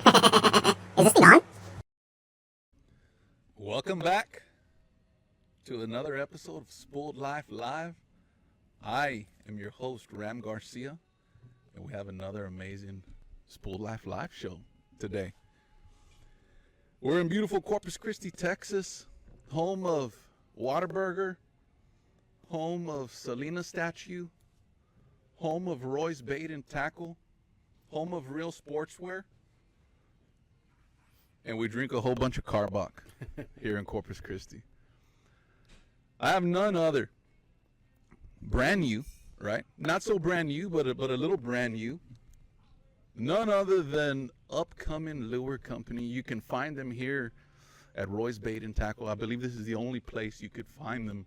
Is this thing on? Welcome back to another episode of Spoiled Life Live. I am your host, Ram Garcia, and we have another amazing Spoiled Life Live show today. We're in beautiful Corpus Christi, Texas, home of Whataburger, home of Selena Statue, home of Roy's Bait and Tackle, home of Real Sportswear, and we drink a whole bunch of Carbach here in Corpus Christi. I have none other, brand new, right? Not so brand new, but a little brand new. None other than upcoming lure company. You can find them here at Roy's Bait and Tackle. I believe this is the only place you could find them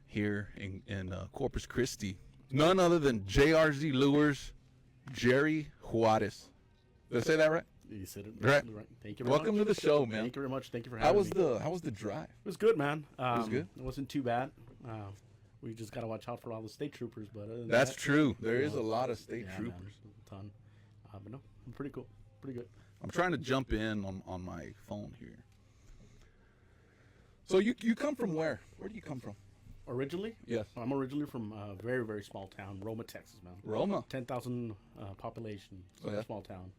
here in Corpus Christi. None other than JRZ Lures, Jerry Juarez. Did I say that right? You said it right. Thank you very Welcome much. to the show, man. Thank you very much. Thank you for having me. How was the drive? It was good, man. It was good? It wasn't too bad. We just got to watch out for all the state troopers. But other than That's that, true. There is a lot of state yeah, troopers. Man, a ton. But no, I'm pretty cool. Pretty good. I'm trying to jump in on my phone here. So you come from where? Where do you come from? Originally? Yes. I'm originally from a very, very small town, Roma, Texas, man. Roma. 10,000 population. So Oh, yeah? small town.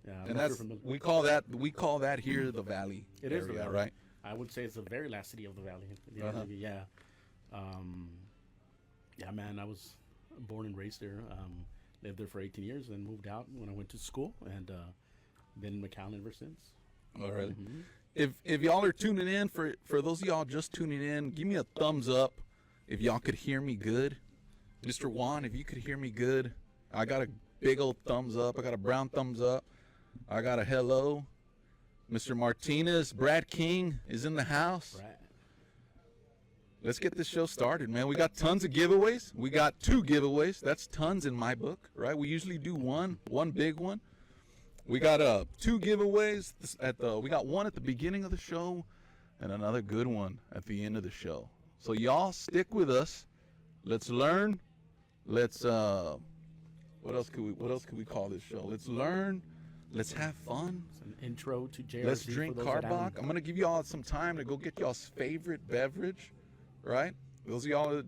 Yeah. And that's we call that here the Valley. It is the area, valley. right? I would say it's the very last city of the valley. Yeah. Yeah, man. I was born and raised there. Lived there for 18 years, then moved out when I went to school, and been in McAllen ever since. All right. Mm-hmm. If y'all are tuning in, for those of y'all just tuning in, give me a thumbs up if y'all could hear me good. Mr. Juan, if you could hear me good. I got a big old thumbs up. I got a brown thumbs up. I got a hello. Mr. Martinez, Brad King is in the house. Right. Let's get this show started, man. We got tons of giveaways. We got 2 giveaways. That's tons in my book, right? We usually do one big one. We got 2 giveaways we got one at the beginning of the show and another good one at the end of the show. So y'all stick with us. Let's learn. Let's what else could we call this show? Let's learn. Let's have fun. It's an intro to JRZ. Let's drink for those that Carbach. haven't- I'm going to give y'all some time to go get y'all's favorite beverage, right? Those of y'all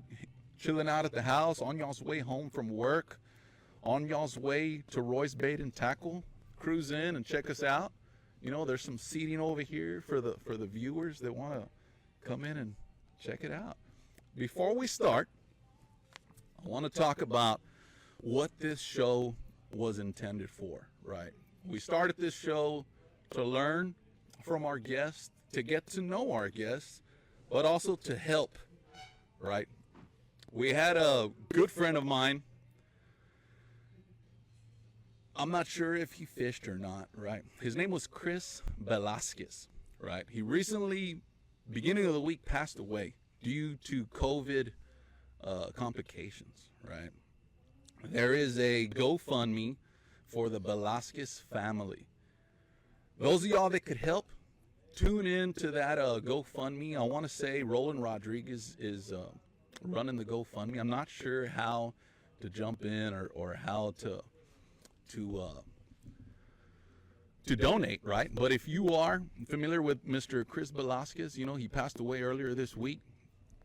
chilling out at the house, on y'all's way home from work, on y'all's way to Roy's Bait and Tackle, cruise in and check us out. You know, there's some seating over here for the viewers that want to come in and check it out. Before we start, I want to talk about what this show was intended for, right? We started this show to learn from our guests, to get to know our guests, but also to help, right? We had a good friend of mine. I'm not sure if he fished or not, right? His name was Chris Velasquez, right? He recently, beginning of the week, passed away due to COVID complications, right? There is a GoFundMe for the Velasquez family. Those of y'all that could help, tune in to that GoFundMe. I want to say Roland Rodriguez is running the GoFundMe. I'm not sure how to jump in or how to donate, right? But if you are familiar with Mr. Chris Velasquez, you know, he passed away earlier this week.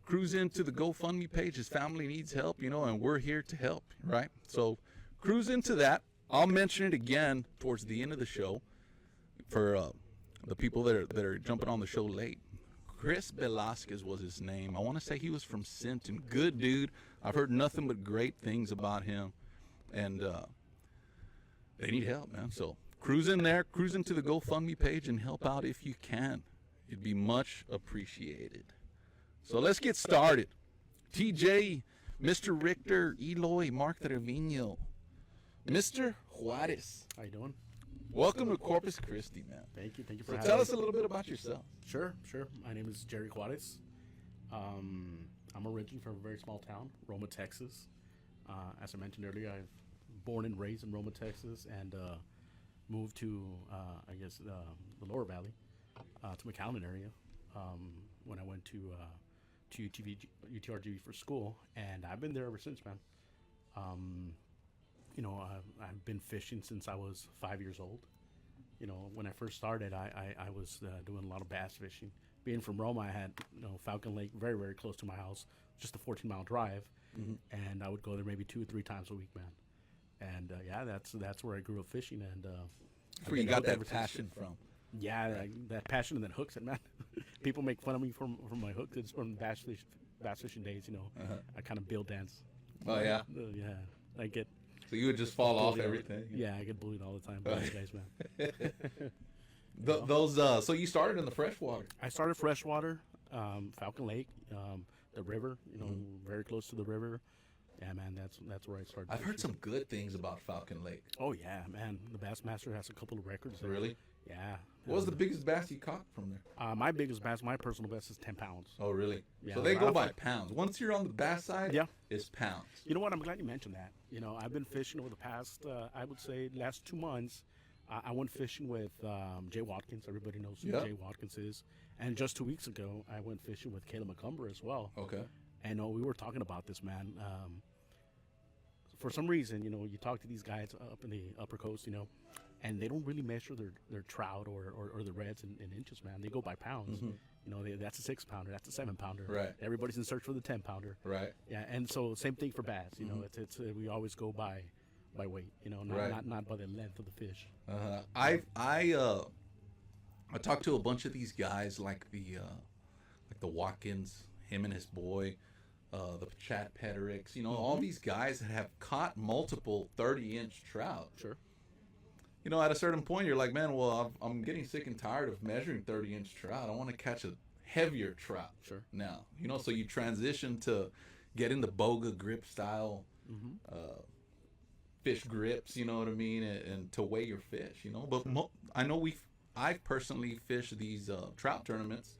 Cruise into the GoFundMe page. His family needs help, you know, and we're here to help, right? So cruise into that. I'll mention it again towards the end of the show for the people that are jumping on the show late. Chris Velasquez was his name. I want to say he was from Sinton. Good dude. I've heard nothing but great things about him. And they need help, man. So cruise in there, cruise into the GoFundMe page and help out if you can. It'd be much appreciated. So let's get started. TJ, Mr. Richter, Eloy, Mark Trevino, Mr. Juarez. How you doing? Welcome to Corpus Christi, man. Thank you. Thank you for So having tell me. us a little bit about yourself. Sure. My name is Jerry Juarez. I'm originally from a very small town, Roma, Texas. As I mentioned earlier, I'm born and raised in Roma, Texas, and moved to, the Lower Valley, to McAllen area, when I went to UTRGV for school, and I've been there ever since, man. I've been fishing since I was 5 years old. when I first started, I was doing a lot of bass fishing. Being from Roma, I had Falcon Lake very, very close to my house, just a 14-mile drive, and I would go there maybe 2 or 3 times a week, man. And yeah, that's where I grew up fishing, and That's where you got that passion from. Yeah, that passion and then hooks it, man. People make fun of me from my hook. It's from bass fishing days, I kind of bill dance. Oh yeah. Yeah, I get. So you would just fall off everything. Yeah, I get bullied all the time by these guys, man. So you started in the freshwater. I started freshwater, Falcon Lake, the river. Very close to the river. Yeah, man, that's where I started. I've heard some good things about Falcon Lake. Oh yeah, man. The Bassmaster has a couple of records there. Really? Yeah. What was the biggest bass you caught from there? My biggest bass, my personal best, is 10 pounds. Oh, really? Yeah, so they go by pounds. Once you're on the bass side, yeah, it's pounds. You know what? I'm glad you mentioned that. I've been fishing over the past, I would say, last 2 months. I went fishing with Jay Watkins. Everybody knows who Jay Watkins is. And just 2 weeks ago, I went fishing with Caleb McCumber as well. Okay. And we were talking about this, man. For some reason, you talk to these guys up in the upper coast, and they don't really measure their trout or the reds in inches, man. They go by pounds. That's a 6-pounder, that's a 7-pounder. Right. Everybody's in search for the 10-pounder. Right. Yeah, and so same thing for bass. It's we always go by weight. Not by the length of the fish. I talked to a bunch of these guys like the Watkins, him and his boy. The Chad Petericks, all these guys that have caught multiple 30-inch trout. Sure. At a certain point, you're like, man, well, I'm getting sick and tired of measuring 30-inch trout. I want to catch a heavier trout. Sure. Now, so you transition to getting the boga grip style fish grips, you know what I mean, and to weigh your fish, But I know I've personally fished these trout tournaments.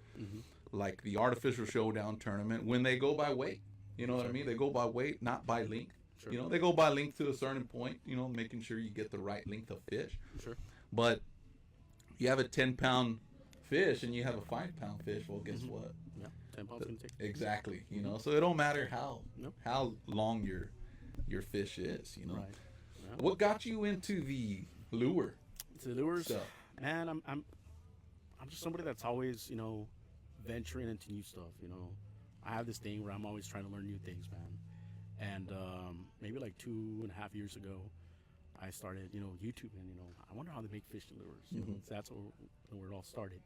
Like the artificial showdown tournament, when they go by weight, you know what I mean? They go by weight, not by length. Sure. They go by length to a certain point, making sure you get the right length of fish. Sure. But you have a 10-pound fish and you have a 5-pound fish. Well, guess what? Yeah, 10 pounds can take. Exactly. So it don't matter how long your fish is. Right. Yeah. What got you into the lure? The lures, stuff? Man. I'm just somebody that's always venturing into new stuff. I have this thing where I'm always trying to learn new things, man. And maybe like 2.5 years ago, I started YouTubing. I wonder how they make fishing lures. That's where it all started.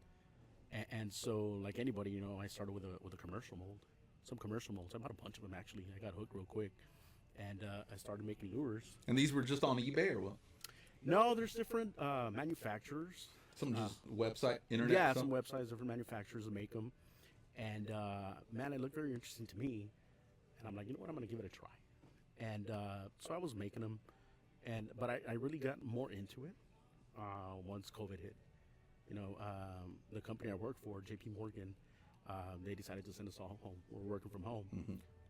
And so, like anybody, I started with a commercial mold, some commercial molds. I bought a bunch of them actually. I got hooked real quick, and I started making lures. And these were just on eBay or what? No, there's different manufacturers. Some just website, internet? Yeah, some websites, different manufacturers that make them. And, man, it looked very interesting to me. And I'm like, you know what, I'm going to give it a try. And so I was making them. But I really got more into it once COVID hit. The company I worked for, JP Morgan, they decided to send us all home. We're working from home.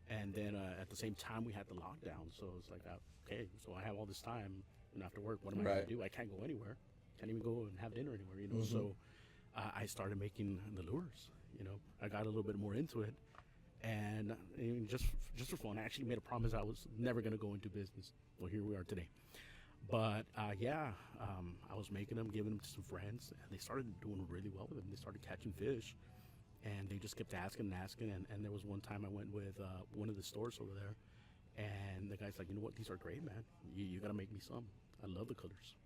And then at the same time, we had the lockdown. So it's like, okay, so I have all this time after work. What am I going to do? I can't go anywhere. Can't even go and have dinner anywhere, So I started making the lures, I got a little bit more into it. And just for fun, I actually made a promise I was never going to go into business. Well, here we are today. But, I was making them, giving them to some friends. And they started doing really well with them. They started catching fish. And they just kept asking and asking. And there was one time I went with one of the stores over there. And the guy's like, you know what? These are great, man. You got to make me some. I love the colors.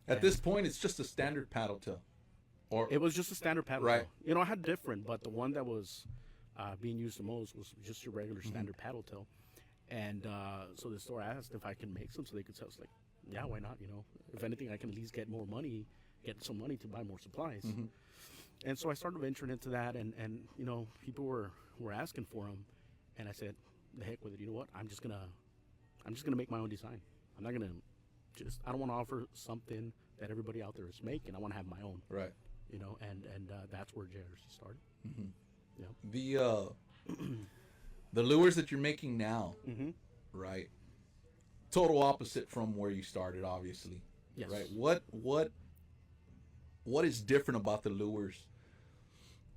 At this point, it's just a standard paddle tail. Or it was just a standard paddle tail. I had different, but the one that was being used the most was just your regular standard paddle tail. And so the store asked if I can make some so they could sell. I was like, yeah, why not? If anything, I can at least get more money, get some money to buy more supplies. And so I started venturing into that, and people were asking for them, and I said, the heck with it. You know what? I'm just gonna make my own design. I'm not gonna. I don't want to offer something that everybody out there is making. I want to have my own. Right. And that's where JRZ started. The lures that you're making now, right? Total opposite from where you started, obviously. Yes. Right. What is different about the lures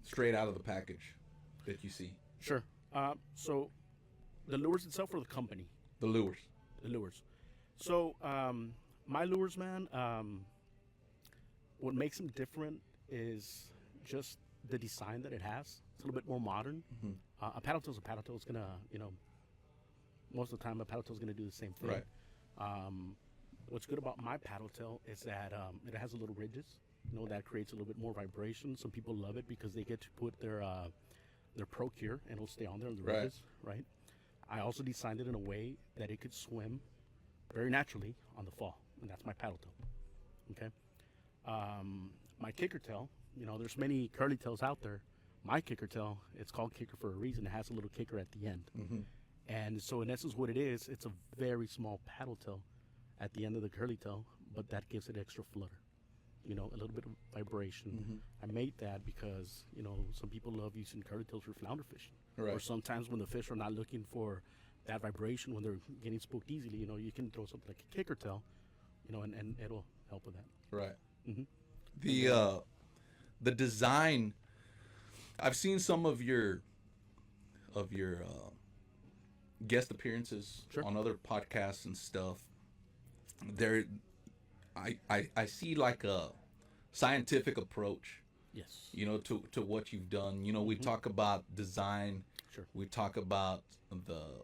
straight out of the package that you see? Sure. So the lures itself or the company? The lures. The lures. So, my lures, man, what makes them different is just the design that it has. It's a little bit more modern. A paddle tail is a paddle tail. It's gonna, most of the time a paddle tail is gonna do the same thing. Right. What's good about my paddle tail is that it has a little ridges. That creates a little bit more vibration. Some people love it because they get to put their pro cure and it'll stay on there on the Right. ridges. Right. I also designed it in a way that it could swim very naturally on the fall, and that's my paddle tail. Okay. My kicker tail, there's many curly tails out there. My kicker tail, it's called kicker for a reason. It has a little kicker at the end. And so in essence what it is, it's a very small paddle tail at the end of the curly tail, but that gives it extra flutter, a little bit of vibration. I made that because, some people love using curly tails for flounder fishing. Right. Or sometimes when the fish are not looking for that vibration, when they're getting spooked easily, you can throw something like a kicker tail, and it'll help with that. Right. Mm-hmm. The design. I've seen some of your guest appearances Sure. on other podcasts and stuff. I see like a scientific approach, Yes. to what you've done. We talk about design. Sure. We talk about the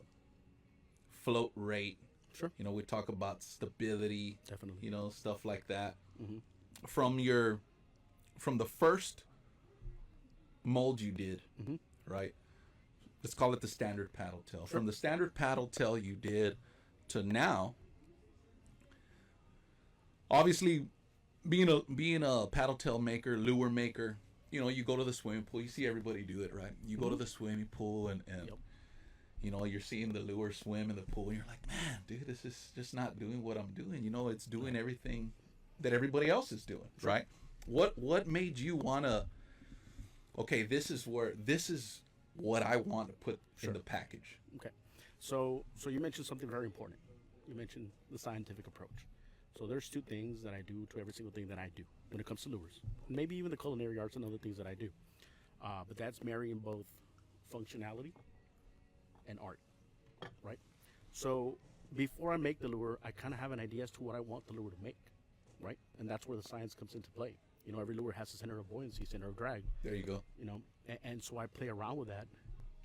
float rate. Sure. We talk about stability. Definitely. Stuff like that. Mm-hmm. From the first mold you did, Mm-hmm. right? Let's call it the standard paddle tail. From the standard paddle tail you did to now, obviously being a paddle tail maker, lure maker, you go to the swimming pool, you see everybody do it, right? You go to the swimming pool and Yep. you're seeing the lure swim in the pool and you're like, man, dude, this is just not doing what I'm doing. It's doing everything that everybody else is doing, right? What made you wanna, okay, this is what I want to put in the package. Okay. So you mentioned something very important. You mentioned the scientific approach. So there's two things that I do to every single thing that I do when it comes to lures. Maybe even the culinary arts and other things that I do. But that's marrying both functionality and art, right? So before I make the lure, I kind of have an idea as to what I want the lure to make, right? And that's where the science comes into play. Every lure has a center of buoyancy, center of drag. There you go. And so I play around with that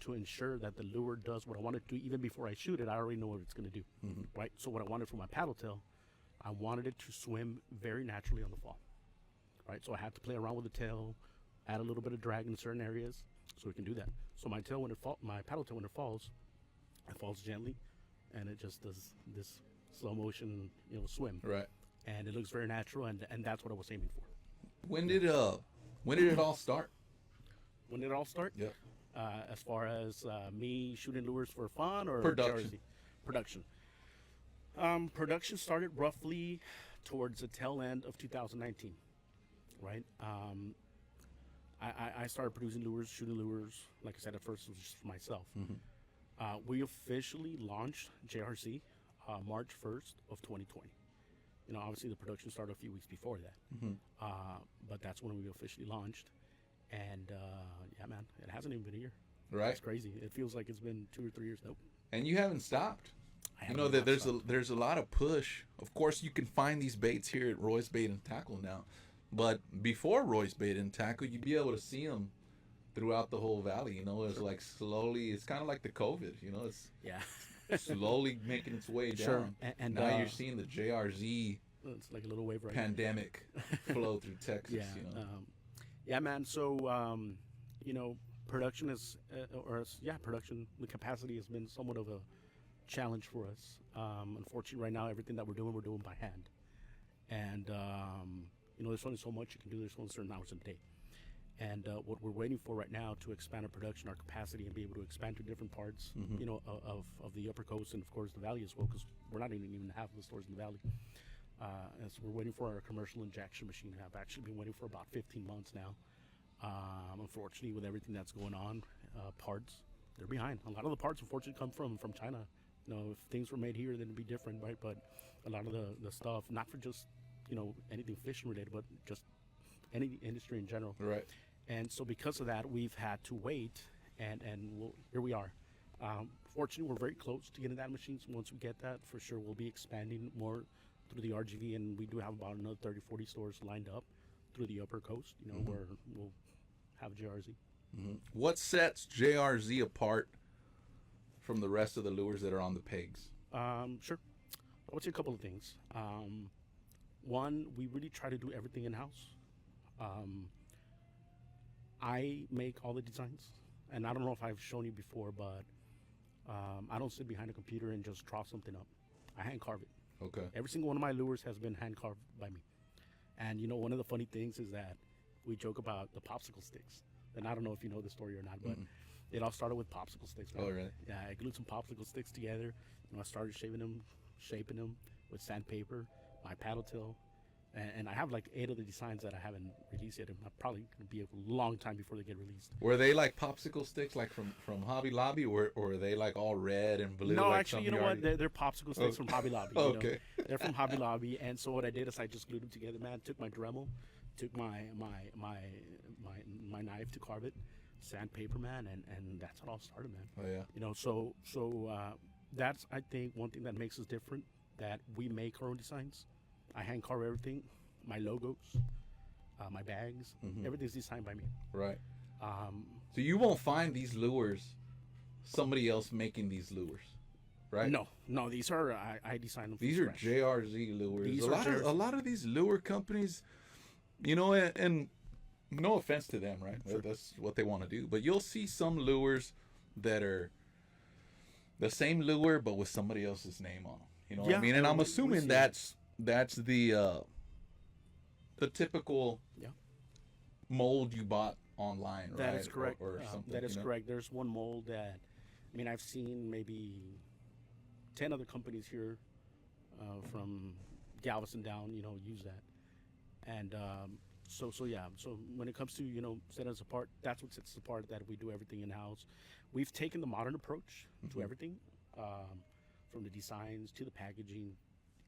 to ensure that the lure does what I want it to do. Even before I shoot it, I already know what it's going to do, right? So what I wanted for my paddle tail, I wanted it to swim very naturally on the fall, right? So I had to play around with the tail, add a little bit of drag in certain areas, so we can do that. So my paddle tail when it falls gently, and it just does this slow motion, swim, Right. and it looks very natural, and that's what I was aiming for. When did it all start? When did it all start? Yeah. As far as me shooting lures for fun or Production. JRZ? Production. Production started roughly towards the tail end of 2019, right? I started producing lures, shooting lures. Like I said, at first it was just for myself. We officially launched JRZ March 1st of 2020. Obviously the production started a few weeks before that, but that's when we officially launched. And yeah, man, it hasn't even been a year. Right. It's crazy. It feels like it's been 2 or 3 years. Nope. And you haven't stopped. I That haven't there's stopped. there's a lot of push. Of course, you can find these baits here at Roy's Bait and Tackle now, but before Roy's Bait and Tackle, you'd be able to see them throughout the whole valley. It's like slowly. It's kind of like the COVID. It's Yeah. slowly making its way down. Sure. And now you're seeing the JRZ it's like a little wave right now. pandemic flow through Texas. Yeah. Yeah, man. So, production is, production, the capacity has been somewhat of a challenge for us. Unfortunately, right now, everything that we're doing by hand. And, there's only so much you can do. There's only certain hours in a day. And what we're waiting for right now to expand our production, our capacity, and be able to expand to different parts, of the upper coast and, of course, the valley as well, because we're not even half of the stores in the valley. And so we're waiting for our commercial injection machine. I've actually been waiting for about 15 months now. Unfortunately, with everything that's going on, parts, they're behind. A lot of the parts, unfortunately, come from China. If things were made here, then it'd be different, right? But a lot of the stuff, not for just, anything fishing related, but just any industry in general. Right. And so because of that, we've had to wait, and here we are. Fortunately, we're very close to getting that machine. So once we get that, for sure, we'll be expanding more through the RGV, and we do have about another 30, 40 stores lined up through the upper coast, where we'll have JRZ. What sets JRZ apart from the rest of the lures that are on the pegs? Sure. I would say a couple of things. One, we really try to do everything in-house. I make all the designs, and I don't know if I've shown you before, but I don't sit behind a computer and just draw something up. I hand carve it. Okay. Every single one of my lures has been hand carved by me. And one of the funny things is that we joke about the popsicle sticks. And I don't know if you know the story or not, but it all started with popsicle sticks. Right? Oh, really? Yeah, I glued some popsicle sticks together. I started shaping them with sandpaper, my paddle tail. And I have like 8 of the designs that I haven't released yet. I'm probably going to be a long time before they get released. Were they like popsicle sticks, like from Hobby Lobby, or are they like all red and blue? No, like actually, you know what? They're popsicle sticks from Hobby Lobby. Okay. They're from Hobby Lobby. And so what I did is I just glued them together, man. Took my Dremel, took my knife to carve it, sandpaper, man, and that's how it all started, man. Oh, yeah. So that's, I think, one thing that makes us different, that we make our own designs. I hand carve everything, my logos, my bags, everything's designed by me. Right. So you won't find these lures, somebody else making these lures, right? No, these are, I designed them from These scratch. are JRZ lures. These a lot of these lure companies, and no offense to them, right? Sure. That's what they want to do. But you'll see some lures that are the same lure, but with somebody else's name on them. You know what I mean? And I'm assuming that's the typical mold you bought online, right? That is correct. Or something, that is correct. There's one mold that, I've seen maybe 10 other companies here from Galveston down, use that. And so when it comes to, setting us apart, that's what sets us apart, that we do everything in-house. We've taken the modern approach to everything, from the designs to the packaging.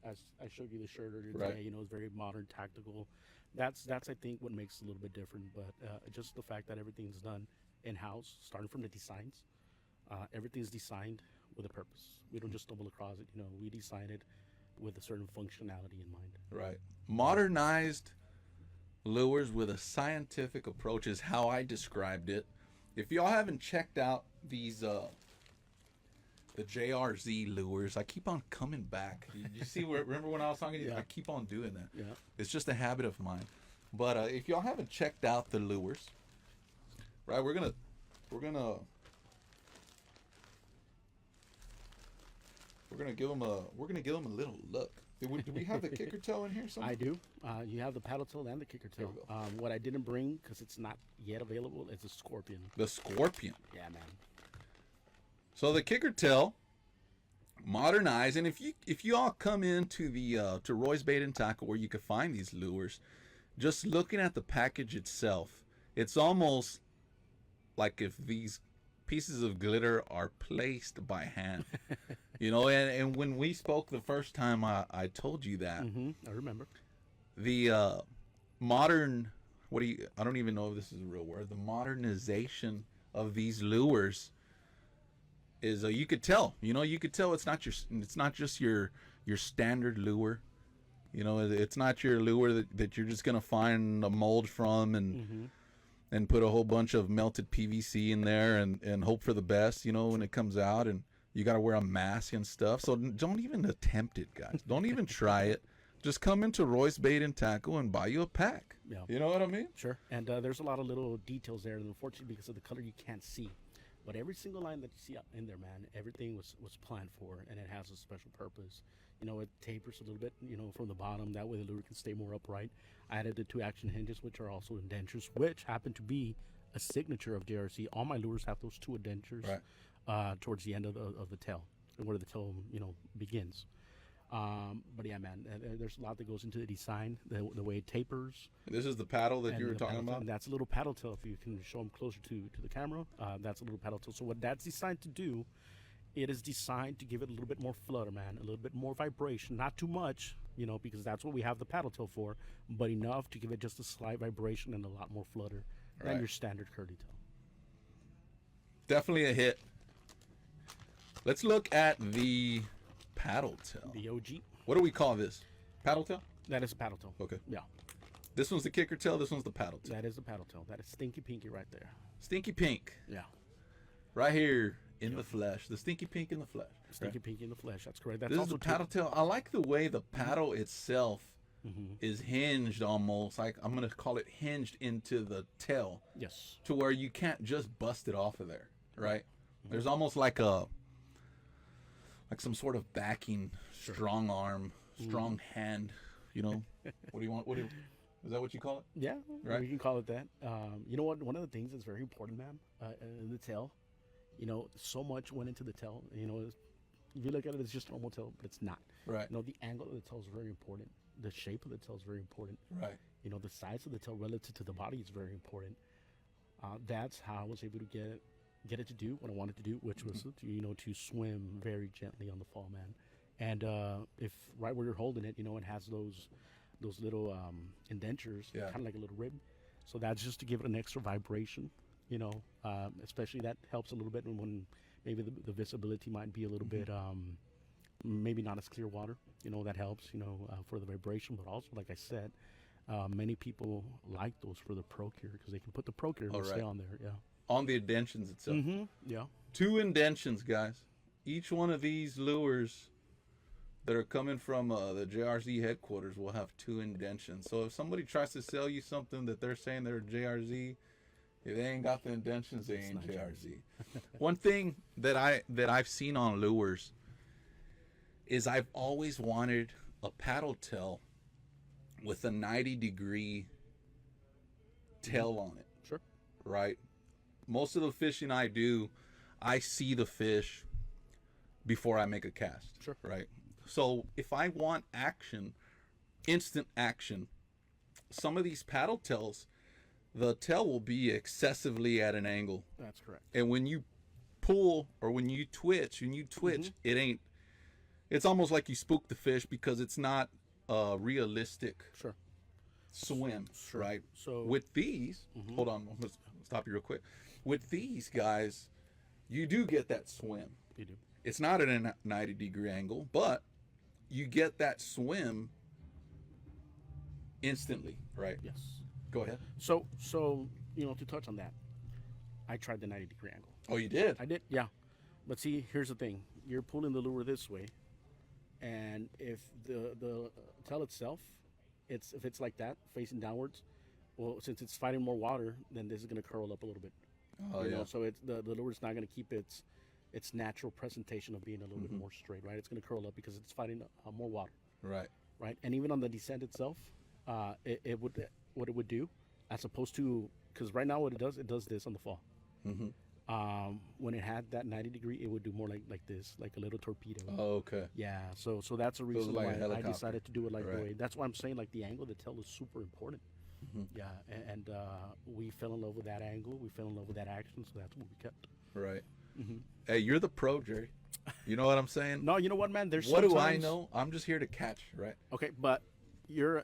As I showed you the shirt earlier today, it's very modern, tactical. That's I think what makes it a little bit different. But just the fact that everything's done in-house, starting from the designs, everything's designed with a purpose. We don't just stumble across it. We design it with a certain functionality in mind. Right. Modernized lures with a scientific approach is how I described it. If y'all haven't checked out these the JRZ lures, I keep on coming back. You see, remember when I was talking to you? Yeah. I keep on doing that. Yeah. It's just a habit of mine. But if y'all haven't checked out the lures, right? We're gonna give them a little look. Do we have the kicker tail in here somewhere? I do. You have the paddle tail and the kicker tail. What I didn't bring, because it's not yet available, is a scorpion. The scorpion. Yeah, man. So the kicker tail, modernized, and if you all come into the to Roy's Bait and Tackle, where you can find these lures, just looking at the package itself, it's almost like if these pieces of glitter are placed by hand. And when we spoke the first time, I told you that. I remember. The modern, I don't even know if this is a real word, the modernization of these lures is, you could tell, it's not just your standard lure. It's not your lure that you're just going to find a mold from and put a whole bunch of melted PVC in there and hope for the best, when it comes out, and you got to wear a mask and stuff. So don't even attempt it, guys. Don't even try it. Just come into Roy's Bait and Tackle and buy you a pack. Yeah. You know what I mean? Sure. And there's a lot of little details there, and unfortunately, because of the color, you can't see. But every single line that you see up in there, man, everything was planned for, and it has a special purpose. It tapers a little bit, from the bottom. That way the lure can stay more upright. I added the 2 action hinges, which are also indentures, which happen to be a signature of JRZ. All my lures have those 2 indentures towards the end of the tail, where the tail, begins. But yeah, man, there's a lot that goes into the design, the way it tapers. This is the paddle that you were talking about? And that's a little paddle tail. If you can show them closer to the camera, that's a little paddle tail. So what that's designed to do, it is designed to give it a little bit more flutter, man, a little bit more vibration. Not too much, because that's what we have the paddle tail for, but enough to give it just a slight vibration and a lot more flutter than your standard curly tail. Definitely a hit. Let's look at the paddle tail. The OG. What do we call this? Paddle tail? That is a paddle tail. Okay. Yeah. This one's the kicker tail. This one's the paddle tail. That is the paddle tail. That is Stinky Pinky right there. Stinky pink. Yeah. Right here in the flesh. The stinky pink in the flesh. Stinky Pinky in the flesh. That's correct. That's This is also the paddle tail. I like the way the paddle itself Mm-hmm. is hinged almost. Like I'm going to call it hinged into the tail. Yes. To where you can't just bust it off of there. Right? Mm-hmm. There's almost like some sort of backing, strong arm, strong hand. You know? What do you want? Is that what you call it? Yeah, Right. we can call it that. You know what? One of the things that's very important, man, in the tail, you know, so much went into the tail. You know, if you look at it, it's just a normal tail, but it's not. Right. You know, the angle of the tail is very important. The shape of the tail is very important. Right. You know, the size of the tail relative to the body is very important. That's how I was able to get it to do what I wanted to do, which was to swim very gently on the fall, man. And if right where you're holding it, you know, it has those little indentures, kind of like a little rib. So that's just to give it an extra vibration, you know, especially that helps a little bit when maybe the visibility might be a little bit, maybe not as clear water, you know, that helps, you know, for the vibration. But also, like I said, many people like those for the Procure because they can put the Procure and stay on there. Yeah. On the indentions itself. Mm-hmm. Yeah. 2 indentions, guys. Each one of these lures that are coming from the JRZ headquarters will have 2 indentions. So if somebody tries to sell you something that they're saying they're JRZ, if they ain't got the indentions, they ain't JRZ. One thing that I've seen on lures is I've always wanted a paddle tail with a 90-degree tail on it. Sure. Right? Most of the fishing I do, I see the fish before I make a cast. Sure. Right? So if I want action, instant action, some of these paddle tails, the tail will be excessively at an angle. That's correct. And when you pull or when you twitch, it's almost like you spook the fish because it's not a realistic swim, right? So with these, hold on, let's stop you real quick. With these guys, you do get that swim. You do. It's not at a 90-degree angle, but you get that swim instantly, right? Yes. Go ahead. So you know, to touch on that, I tried the 90-degree angle. Oh, you did? I did, yeah. But see, here's the thing: you're pulling the lure this way, and if the tail itself, if it's like that, facing downwards, well, since it's fighting more water, then this is going to curl up a little bit. Oh, you yeah. know, so it's the lure's not going to keep its natural presentation of being a little bit more straight, right? It's going to curl up because it's fighting more water. Right. Right. And even on the descent itself, it would what it would do, as opposed to, because right now what it does this on the fall. When it had that 90-degree, it would do more like this, like a little torpedo. Oh, okay. Yeah. So that's a reason like a why I helicopter. decided to do it like Right. the way. That's why I'm saying like the angle of the tail is super important. Yeah. And we fell in love with that angle. We fell in love with that action. So that's what we kept. Right. Hey, you're the pro, Jerry. You know what I'm saying? No, you know what, man? What do I know? I'm just here to catch, right? Okay, but your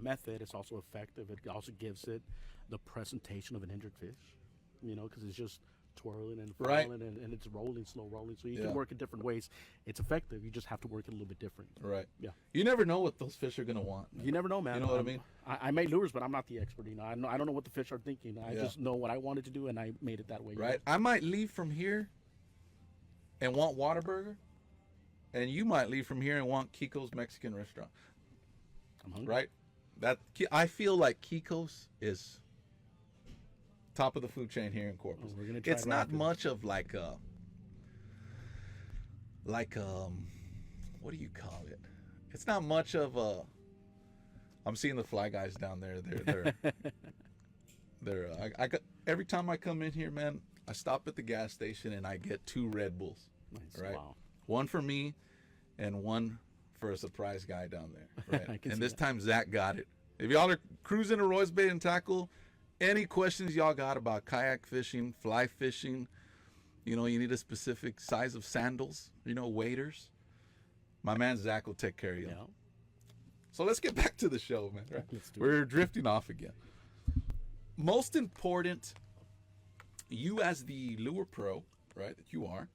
method is also effective. It also gives it the presentation of an injured fish, you know, because it's just twirling and falling and it's slow rolling. So you can work in different ways. It's effective. You just have to work it a little bit different. Right. Yeah. You never know what those fish are going to want. Man. You never know, man. You know what I mean? I made lures, but I'm not the expert. You know, I don't know what the fish are thinking. I just know what I wanted to do, and I made it that way. Right. I might leave from here and want Whataburger, and you might leave from here and want Kiko's Mexican restaurant. I'm hungry. Right. I feel like Kiko's is top of the food chain here in Corpus. We're gonna try it's it not after much of like what do you call it? It's not much of a. I'm seeing the fly guys down there. They're I got every time I come in here, man. I stop at the gas station and I get 2 Red Bulls. Nice. Right. Wow. One for me, and one for a surprise guy down there. Right. I can And see this that. time Zach got it. If y'all are cruising to Roy's Bay and Tackle, any questions y'all got about kayak fishing, fly fishing, you know, you need a specific size of sandals, you know, waders, my man Zach will take care of you. Yeah. So let's get back to the show, man. Right? Let's do We're drifting off again. Most important, you as the lure pro, right, that you are,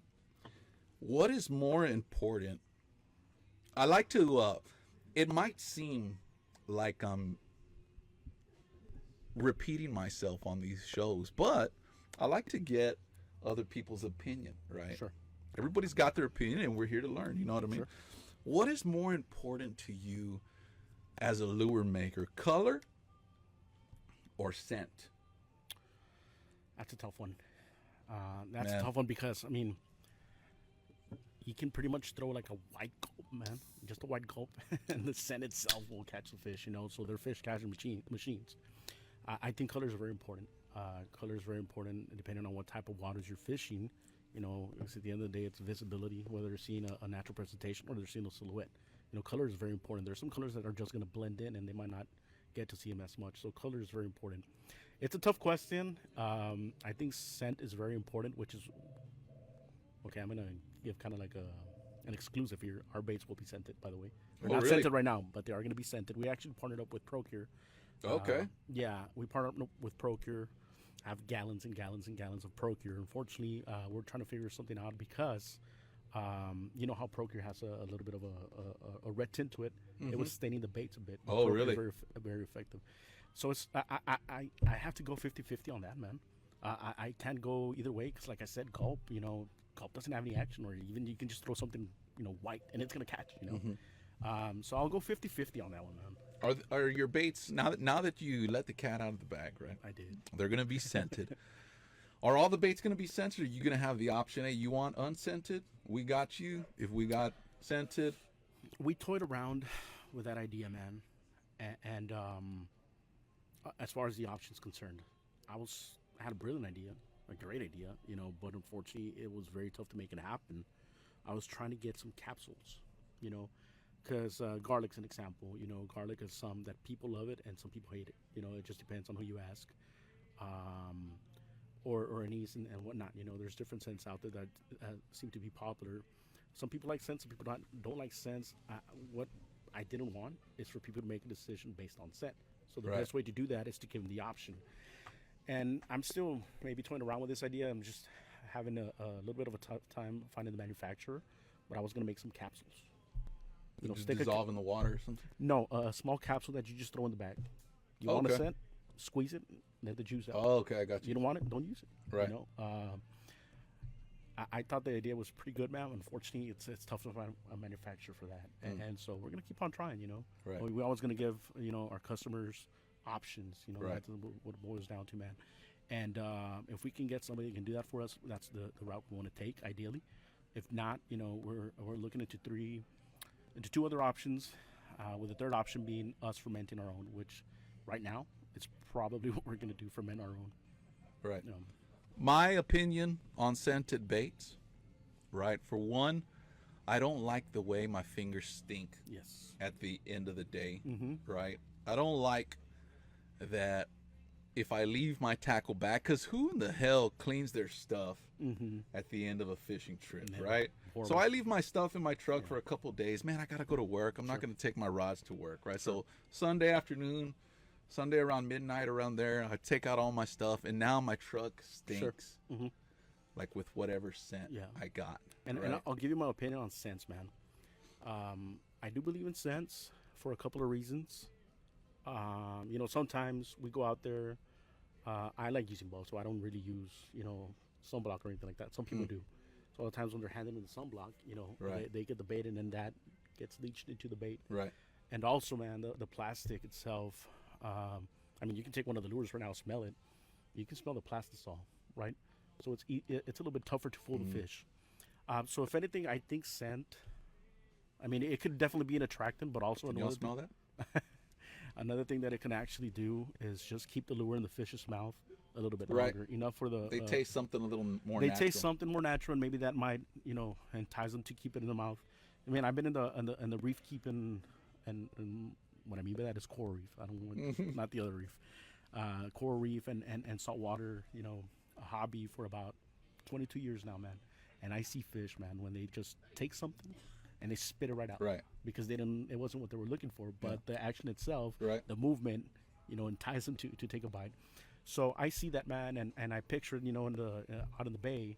what is more important? I like to, it might seem like I'm repeating myself on these shows, but I like to get other people's opinion, right? Sure. Everybody's got their opinion, and we're here to learn. You know what I mean? Sure. What is more important to you as a lure maker, color or scent? That's a tough one. That's Man. a tough one because, I mean, you can pretty much throw like a white gulp, man. Just a white gulp, and the scent itself will catch the fish, you know. So they're fish catching machines. I think colors are very important. Color is very important depending on what type of waters you're fishing. You know, because at the end of the day, it's visibility, whether they're seeing a natural presentation or they're seeing a silhouette. You know, color is very important. There's some colors that are just going to blend in and they might not get to see them as much. So color is very important. It's a tough question. I think scent is very important, which is, okay, I'm going to give kind of like an exclusive here. Our baits will be scented, by the way. They're not really? scented right now, but they are going to be scented. We actually partnered up with Procure. Okay. Yeah, we partnered up with Procure. Have gallons and gallons and gallons of Procure. Unfortunately, we're trying to figure something out because, you know how Procure has a little bit of a red tint to it. It was staining the baits a bit. Oh, Procure really? is very effective. So it's I have to go 50-50 on that, man. I can't go either way because, like I said, gulp. You know, gulp doesn't have any action, or even you can just throw something, you know, white and it's gonna catch. You know, so I'll go 50-50 on that one, man. Are your baits now that you let the cat out of the bag, right? I did. They're gonna be scented. Are all the baits gonna be scented? Or are you gonna have the option? Hey, you want unscented? We got you. If we got scented, We toyed around with that idea, man, and as far as the options concerned, I had a brilliant idea, a great idea, you know, but unfortunately, it was very tough to make it happen. I was trying to get some capsules, you know. Because garlic's an example. You know, garlic is some that people love it and some people hate it. You know, it just depends on who you ask. Or anise and whatnot. You know, there's different scents out there that seem to be popular. Some people like scents, some people don't like scents. What I didn't want is for people to make a decision based on scent. So the best way to do that is to give them the option. And I'm still maybe toying around with this idea. I'm just having a little bit of a tough time finding the manufacturer. But I was going to make some capsules. you know, just dissolve in the water or something? No, a small capsule that you just throw in the bag. You want a scent? Squeeze it, let the juice out. Oh, okay, I got you. You don't want it? Don't use it. Right. You know? I thought the idea was pretty good, man. Unfortunately, it's tough to find a manufacturer for that, and so we're gonna keep on trying. You know, Right. we're always gonna give our customers options. You know, Right. that's what it boils down to, man. And if we can get somebody that can do that for us, that's the route we want to take, ideally. If not, we're looking into two other options, with the third option being us fermenting our own, which right now it's probably what we're gonna do, ferment our own. Right. You know. My opinion on scented baits, right? For one, I don't like the way my fingers stink Yes. at the end of the day, Mm-hmm. right? I don't like that if I leave my tackle back, because who in the hell cleans their stuff Mm-hmm. at the end of a fishing trip, Never. right? Horrible. So I leave my stuff in my truck for a couple of days. Man, I got to go to work. I'm not going to take my rods to work, right? So Sunday afternoon, Sunday around midnight, around there, I take out all my stuff, and now my truck stinks, Mm-hmm. like with whatever scent Yeah. I got. And right? I'll give you my opinion on scents, man. I do believe in scents for a couple of reasons. Sometimes we go out there. I like using both, so I don't really use, sunblock or anything like that. Some people do. So a lot of times when they're handing in the sunblock, Right. they get the bait and then that gets leached into the bait. Right. And also, man, the plastic itself. You can take one of the lures right now, smell it. You can smell the plastisol, right? So it's a little bit tougher to fool the fish. So if anything, I think scent. It could definitely be an attractant, but also Can y'all smell that? another thing that it can actually do is just keep the lure in the fish's mouth a little bit Right. longer, enough for the. They taste something a little more They natural. taste something more natural, and maybe that might, entice them to keep it in the mouth. I've been in the reef keeping, and what I mean by that is coral reef. I don't want not the other reef, coral reef and saltwater, a hobby for about 22 years now, man. And I see fish, man, when they just take something and they spit it right out, Right. Because it wasn't what they were looking for, but the action itself, Right. the movement, entice them to take a bite. So I see that, man, and I picture it, in the out in the bay,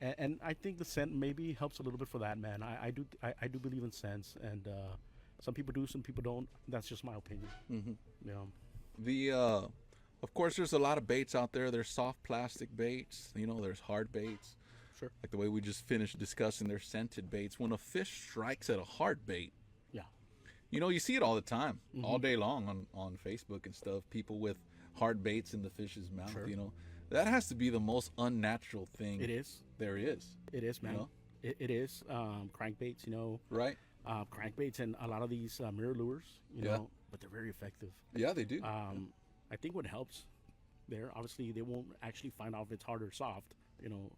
and I think the scent maybe helps a little bit for that, man. I do believe in scents, and some people do, some people don't. That's just my opinion. Mm-hmm. You know. The Of course, there's a lot of baits out there. There's soft plastic baits. You know, there's hard baits. Sure. Like the way we just finished discussing, there's scented baits. When a fish strikes at a hard bait, Yeah. you know, you see it all the time, all day long on Facebook and stuff. People with hard baits in the fish's mouth, Sure. you know. That has to be the most unnatural thing It is. there is. It is, man. know? It is. Crankbaits, you know. Right? Crankbaits and a lot of these mirror lures, you Yeah. know, but they're very effective. Yeah, they do. I think what helps there, obviously, they won't actually find out if it's hard or soft, you know,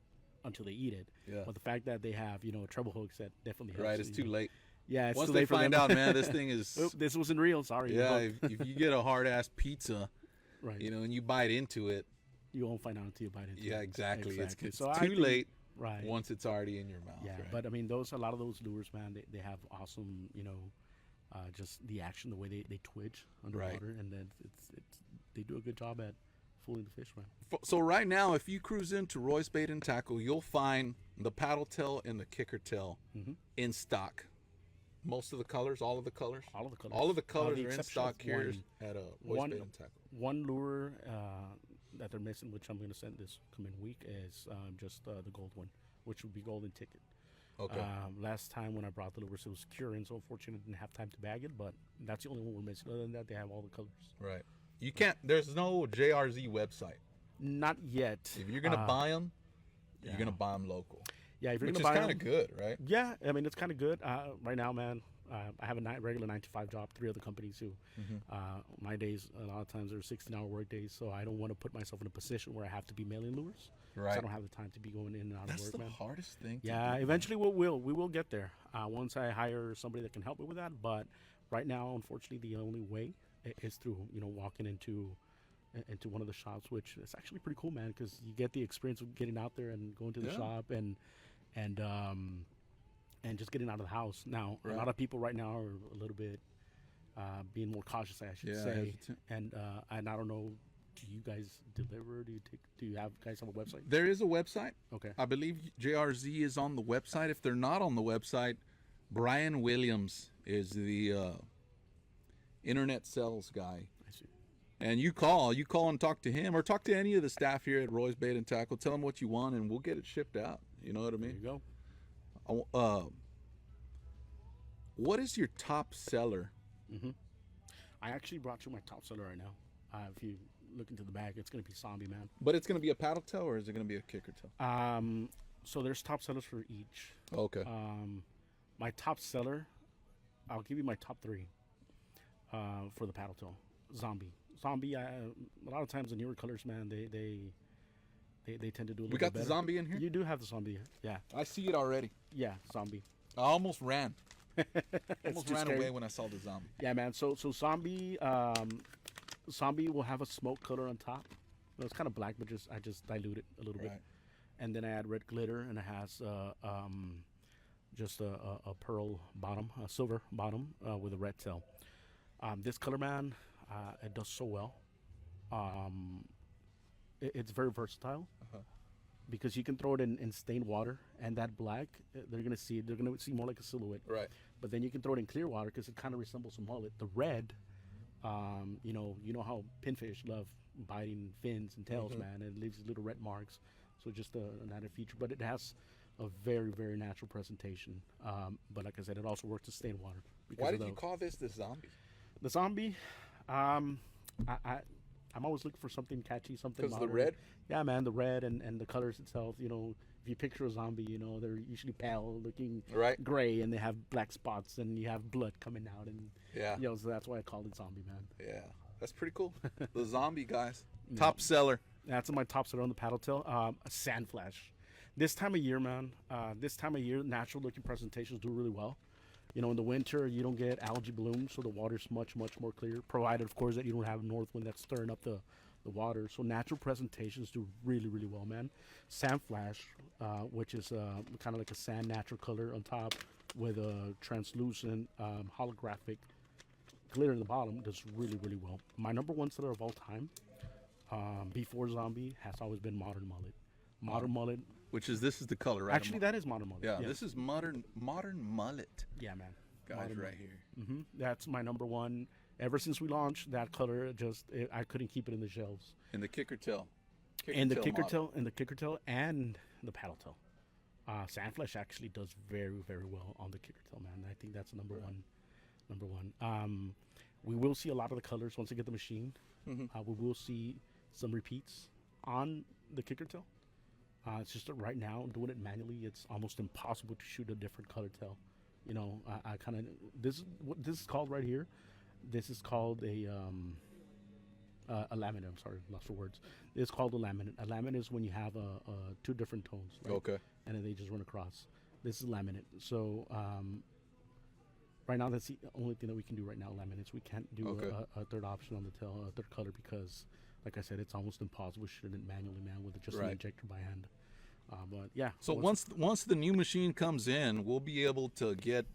until they eat it. Yeah. But the fact that they have, you know, treble hooks, that definitely helps. Right, it's you too know. late. Yeah, it's Once too they late for find them. out, man, this thing is... Oop, this wasn't real. Sorry. Yeah, you're if you get a hard-ass pizza, right. you know, and you bite into it, You won't find out until you bite into it. yeah, exactly. Exactly. It's So I too think- late Right. once it's already in your mouth. Yeah, right? but I mean, a lot of those lures, man, they have awesome, you know, just the action, the way they twitch underwater, and then they do a good job at fooling the fish, man. So right now, if you cruise into Roy's Bait and Tackle, you'll find the paddle tail and the kicker tail in stock. Most of the colors, all of the colors. All of the colors. All of the colors The are in exception stock of here one. at Roy's Bait and Tackle. One lure that they're missing, which I'm going to send this coming week, is just the gold one, which would be golden ticket. Okay. Last time when I brought the lures, it was curing, so unfortunately I didn't have time to bag it, but that's the only one we're missing. Other than that, they have all the colors. Right. You can't. There's no JRZ website. Not yet. If you're gonna buy them, you're yeah. gonna buy them local. Yeah, if you're Which is gonna buy kind of them, good, right? yeah, I mean it's kind of good. Right now, man, I have a regular 9 to 5 job. 3 other companies who, my days a lot of times are 16-hour work days, so I don't want to put myself in a position where I have to be mailing lures. Right. So I don't have the time to be going in and out That's of the work, man. hardest thing. Yeah, eventually we will get there. Once I hire somebody that can help me with that, but right now, unfortunately, the only way is through walking into one of the shops, which is actually pretty cool, man, because you get the experience of getting out there and going to the shop and just getting out of the house. Now, a lot of people right now are a little bit being more cautious, I should say, hesitant. and I don't know. Do you guys deliver? Do you guys have a website? There is a website. Okay. I believe JRZ is on the website. If they're not on the website, Brian Williams is the internet sales guy. I see. And you call and talk to him or talk to any of the staff here at Roy's Bait and Tackle. Tell them what you want, and we'll get it shipped out. You know what I There mean? you go. What is your top seller? I actually brought you my top seller right now. If you look into the bag, it's going to be Zombie, man. But it's going to be a paddle tail, or is it going to be a kicker tail? So there's top sellers for each. Okay. My top seller, I'll give you my top 3 for the paddle tail. Zombie. A lot of times the newer colors, man, they tend to do a little We bit got better. the Zombie in here? You do have the Zombie. Yeah, I see it already. yeah, Zombie. I almost ran. It's Almost too ran scary. away when I saw the Zombie. Yeah, man. So Zombie, Zombie will have a smoke color on top. It's kind of black, but I just dilute it a little bit, Right. and then I add red glitter, and it has just a pearl bottom, a silver bottom with a red tail. This color, man, it does so well. It's very versatile because you can throw it in stained water, and that black, they're gonna see more like a silhouette. Right. But then you can throw it in clear water because it kind of resembles a mullet. The red, you know how pinfish love biting fins and tails, man. It leaves little red marks. So just an added feature. But it has a very, very natural presentation. But like I said, it also works with stained water. because Why of did you the- call this the Zombie? The Zombie? I'm always looking for something catchy, something Because the modern. red? Yeah, man, the red and the colors itself. If you picture a zombie, they're usually pale, looking Right. gray, and they have black spots, and you have blood coming out, and Yeah. so that's why I called it Zombie, man. Yeah. That's pretty cool. The Zombie, guys. Top seller. That's my top seller on the paddle tail. A sand flash. This time of year, man. Natural looking presentations do really well. In the winter, you don't get algae blooms, so the water's much, much more clear. Provided, of course, that you don't have north wind that's stirring up the water. So natural presentations do really, really well, man. Sand flash, which is kind of like a sand natural color on top with a translucent holographic glitter in the bottom, does really, really well. My number one seller of all time, before Zombie, has always been Modern Mullet. Modern Mullet. This is the color, right? Actually, that is Modern Mullet. Yeah, this is modern mullet. Yeah, man. Guys, Modern right Mullet. here. That's my number one. Ever since we launched that color, I couldn't keep it in the shelves. In the kicker tail. And the kicker tail, and the paddle tail. Sandflesh actually does very, very well on the kicker tail, man. I think that's number one. We will see a lot of the colors once I get the machine. We will see some repeats on the kicker tail. It's just that right now, doing it manually, it's almost impossible to shoot a different color tail. You know, I kind of what this is called right here. This is called a laminate. I'm sorry, lost for words. It's called a laminate. A laminate is when you have two different tones. Right? Okay. And then they just run across. This is laminate. So right now, that's the only thing that we can do right now. Laminates. We can't do a third option on the tail, a third color, because, like I said, it's almost impossible shooting it manually, man, with just an injector by hand. But yeah. So once the new machine comes in, we'll be able to get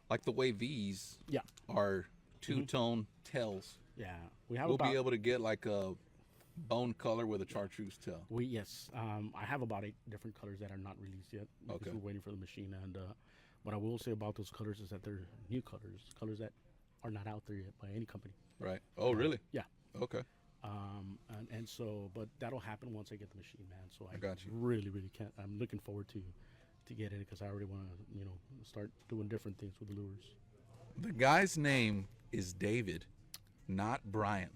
like the way these are two-tone tails. Yeah, we'll be able to get like a bone color with a chartreuse tail. I have about 8 different colors that are not released yet because we're waiting for the machine. And what I will say about those colors is that they're new colors that are not out there yet by any company. Right. Oh, really? Yeah. Okay. And so, but that'll happen once I get the machine, man. So I got you. really can't. I'm looking forward to get it because I already want to, start doing different things with the lures. The guy's name is David, not Brian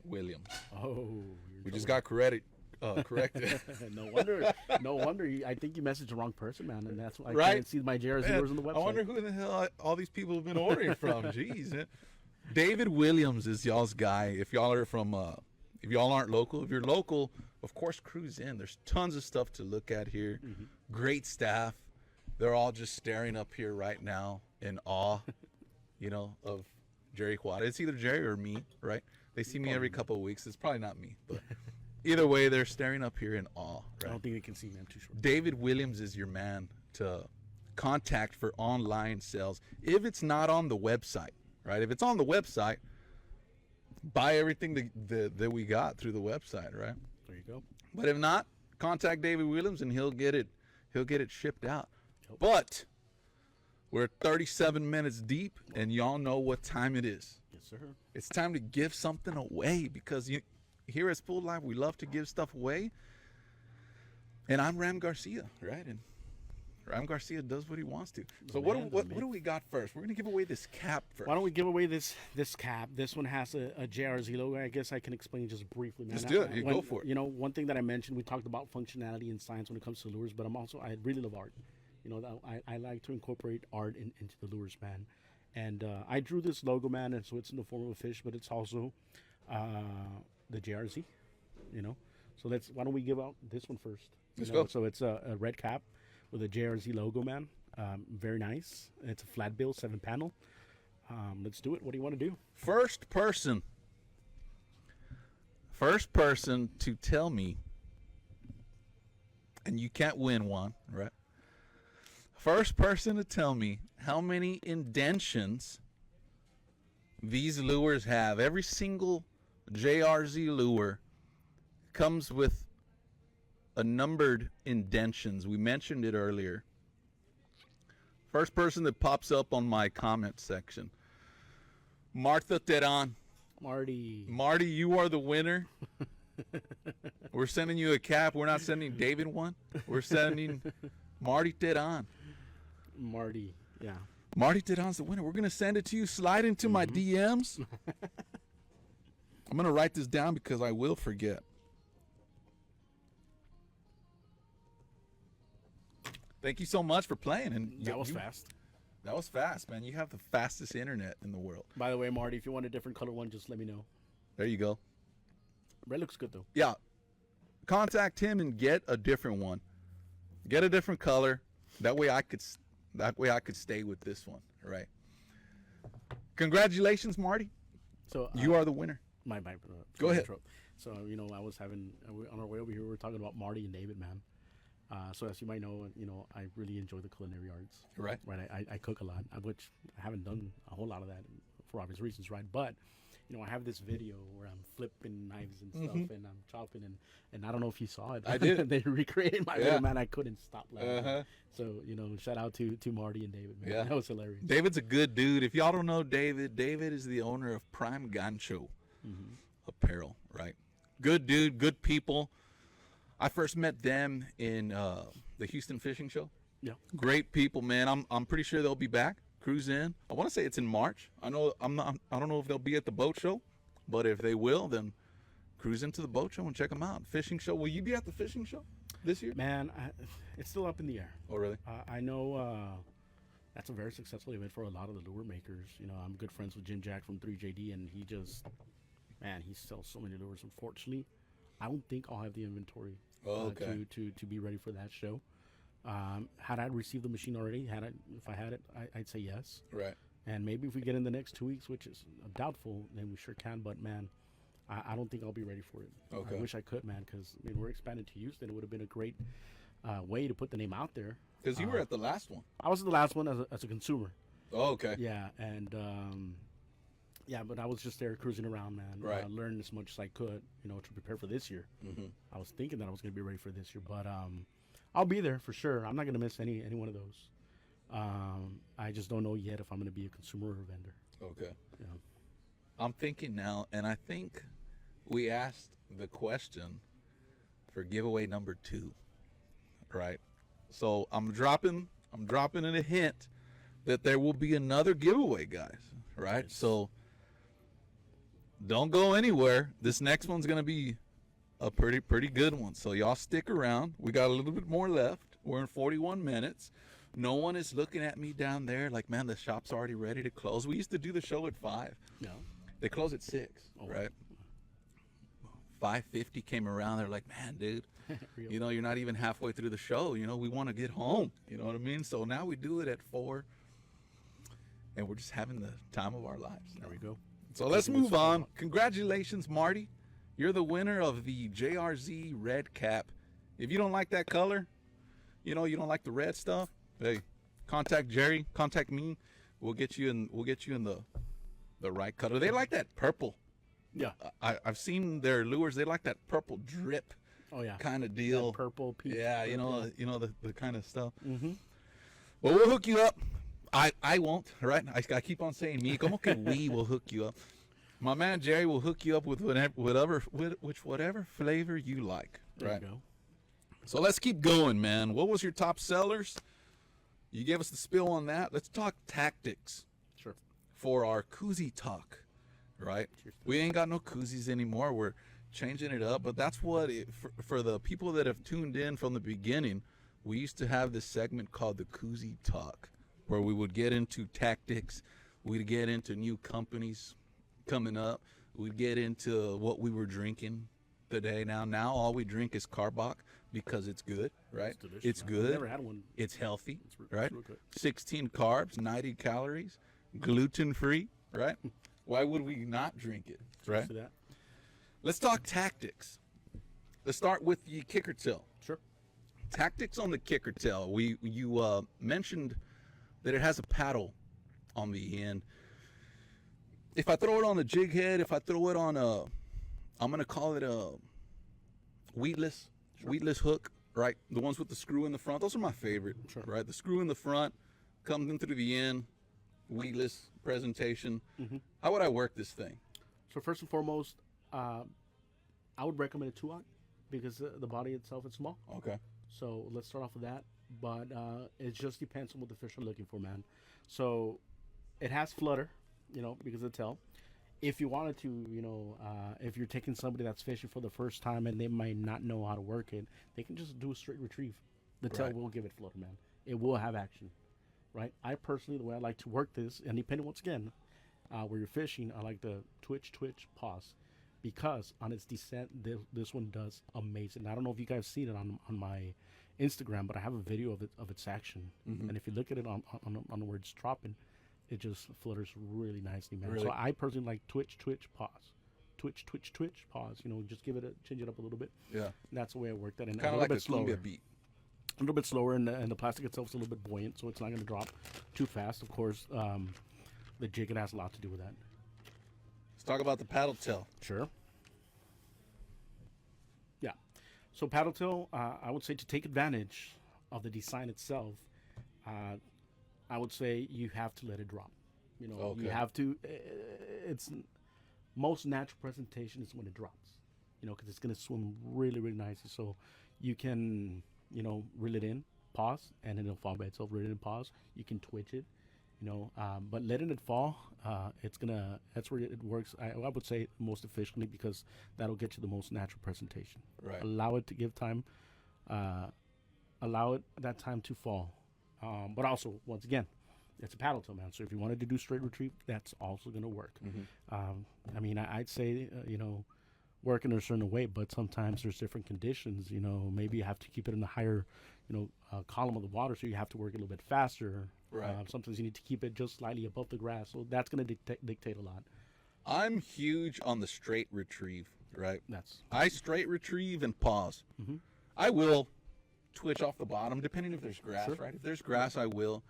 Williams. Oh, we just got corrected. No wonder. I think you messaged the wrong person, man, and that's why I right? can't see my JRZ Lures on the website. I wonder who the hell all these people have been ordering from. Jeez, man. David Williams is y'all's guy. If y'all are from, if y'all aren't local, if you're local, of course, cruise in. There's tons of stuff to look at here. Great staff. They're all just staring up here right now in awe, of Jerry Juarez. It's either Jerry or me, right? They see me every couple of weeks. It's probably not me, but either way, they're staring up here in awe. Right? I don't think they can see me. I'm too short. David Williams is your man to contact for online sales. If it's not on the website, right? If it's on the website, buy everything that we got through the website, right? There you go. But if not, contact David Williams and he'll get it shipped out. Yep. But we're 37 minutes deep, and y'all know what time it is. Yes, sir. It's time to give something away, because here at Spooled Live, we love to give stuff away. And I'm Ram Garcia, right? And Ram Garcia does what he wants to. So what do we got first? We're going to give away this cap first. Why don't we give away this cap? This one has a JRZ logo. I guess I can explain just briefly, man. Let's do it. Go for it. One thing that I mentioned, we talked about functionality and science when it comes to lures, but I really love art. I like to incorporate art into the lures, man. And I drew this logo, man, and so it's in the form of a fish, but it's also the JRZ, So why don't we give out this one first? Let's go. So it's a red cap with a JRZ logo, man. Very nice. It's a flat bill, 7-panel. Let's do it. What do you want to do? First person to tell me, and you can't win one, right? First person to tell me how many indentions these lures have. Every single JRZ lure comes with a numbered indentions. We mentioned it earlier. First person that pops up on my comment section. Martha Teran. Marty, you are the winner. We're sending you a cap. We're not sending David one. We're sending Marty Teran. Marty Teran's the winner. We're going to send it to you. Slide into my DMs. I'm going to write this down because I will forget. Thank you so much for playing. And that was fast. That was fast, man. You have the fastest internet in the world. By the way, Marty, if you want a different color one, just let me know. There you go. Red looks good, though. Yeah. Contact him and get a different one. Get a different color. That way I could stay with this one, right? Congratulations, Marty. So you are the winner. Go ahead. So I was on our way over here. We were talking about Marty and David, man. So as you might know, I really enjoy the culinary arts. Right. Right. I cook a lot, which I haven't done a whole lot of that for obvious reasons, right? But I have this video where I'm flipping knives and stuff, and I'm chopping, and I don't know if you saw it. I did. They recreated my video, man. I couldn't stop laughing. So, shout out to Marty and David, man. Yeah. That was hilarious. David's a good dude. If y'all don't know David is the owner of Prime Gancho Apparel, right? Good dude, good people. I first met them in the Houston Fishing Show. Yeah. Great people, man. I'm pretty sure they'll be back. Cruise in. I want to say it's in March. I don't know if they'll be at the boat show, but if they will, then cruise into the boat show and check them out. Fishing show. Will you be at the fishing show this year? Man, it's still up in the air. Oh, really? I know that's a very successful event for a lot of the lure makers. I'm good friends with Jim Jack from 3JD, and he sells so many lures. Unfortunately, I don't think I'll have the inventory to be ready for that show. Had I received the machine already, if I had it, I'd say yes. Right. And maybe if we get in the next 2 weeks, which is doubtful, then we sure can. But, man, I don't think I'll be ready for it. Okay. I wish I could, man, because we're expanding to Houston. It would have been a great way to put the name out there. Because you were at the last one. I was at the last one as a consumer. Oh, okay. Yeah, and but I was just there cruising around, man. Right. Learning as much as I could, to prepare for this year. I was thinking that I was going to be ready for this year, but I'll be there for sure. I'm not going to miss any one of those. I just don't know yet if I'm going to be a consumer or a vendor. Okay. Yeah. I'm thinking now, and I think we asked the question for giveaway number 2, right? So I'm dropping in a hint that there will be another giveaway, guys, right? Yes. So don't go anywhere. This next one's going to be a pretty good one. So y'all stick around. We got a little bit more left. We're in 41 minutes. No one is looking at me down there like, man, the shop's already ready to close. We used to do the show at 5. No. They close at 6, right? 5:50 came around. They're like, man, dude, you're not even halfway through the show. We want to get home. You know what I mean? So now we do it at 4, and we're just having the time of our lives. There we go. So let's move on. Congratulations, Marty. You're the winner of the JRZ Red Cap. If you don't like that color, you don't like the red stuff, hey, contact Jerry, contact me. We'll get you in the right color. They like that purple. Yeah. I've seen their lures. They like that purple drip. Oh yeah. Kind of deal. That purple, peach. Yeah, the kind of stuff. Mm-hmm. Well, we'll hook you up. I won't, right? I keep on saying me. Como que we will hook you up. My man Jerry will hook you up with whatever flavor you like. Right. There you go. So let's keep going, man. What was your top sellers? You gave us the spill on that. Let's talk tactics. Sure. For our koozie talk, right? Cheers. We ain't got no koozies anymore. We're changing it up, but that's what for the people that have tuned in from the beginning, we used to have this segment called the koozie talk, where we would get into tactics, we'd get into new companies coming up, we'd get into what we were drinking today. Now all we drink is Carbach because it's good, right? It's good. I've never had one. It's healthy, It's right? real good. 16 carbs, 90 calories, gluten-free, right? Why would we not drink it, right? To that. Let's talk tactics. Let's start with the kicker tail. Sure. Tactics on the kicker tail. You mentioned that it has a paddle on the end. If I throw it on a jig head, if I throw it on I'm going to call it a weedless hook, right? The ones with the screw in the front. Those are my favorite, Sure. right? The screw in the front comes in through the end, weedless presentation. Mm-hmm. How would I work this thing? So first and foremost, I would recommend a 2-aught because the body itself is small. Okay. So let's start off with that. But it just depends on what the fish are looking for, man. So it has flutter, because of the tail. If you wanted to, if you're taking somebody that's fishing for the first time and they might not know how to work it, they can just do a straight retrieve. The tail Right. will give it flutter, man. It will have action, right? I personally, the way I like to work this, and depending once again, where you're fishing, I like the twitch, pause. Because on its descent, this one does amazing. I don't know if you guys seen it on my Instagram, but I have a video of its action. Mm-hmm. And if you look at it on the words dropping, it just flutters really nicely, man. Really? So I personally like twitch, pause. Twitch, pause. Just change it up a little bit. Yeah. And that's the way I work that. And Kind a of little like a bit slower. cumbia beat. A little bit slower, and the plastic itself is a little bit buoyant, so it's not going to drop too fast. Of course, the jig, it has a lot to do with that. Let's talk about the paddle tail. Sure. Yeah. So paddle tail, I would say to take advantage of the design itself, I would say you have to let it drop. You know, Okay. you have to. It's most natural presentation is when it drops. You know, because it's gonna swim really, really nicely. So you can, you know, reel it in, pause, and then it'll fall by itself. Reel it in, pause. You can twitch it. You know, but letting it fall, it's gonna. That's where it works. I would say most efficiently because that'll get you the most natural presentation. Right. Allow it to give time. Allow it that time to fall. But also, once again, it's a paddle tail, man. So if you wanted to do straight retrieve, that's also gonna work. I mean, I'd say, you know, work in a certain way, but sometimes there's different conditions. You know, maybe you have to keep it in the higher, you know, column of the water, so you have to work a little bit faster. Right. Sometimes you need to keep it just slightly above the grass, so that's going to dictate a lot. I'm huge on the straight retrieve, right? That's I straight retrieve and pause. Mhm. I will twitch off the bottom, depending if there's grass, Sure. right? If there's grass, I will.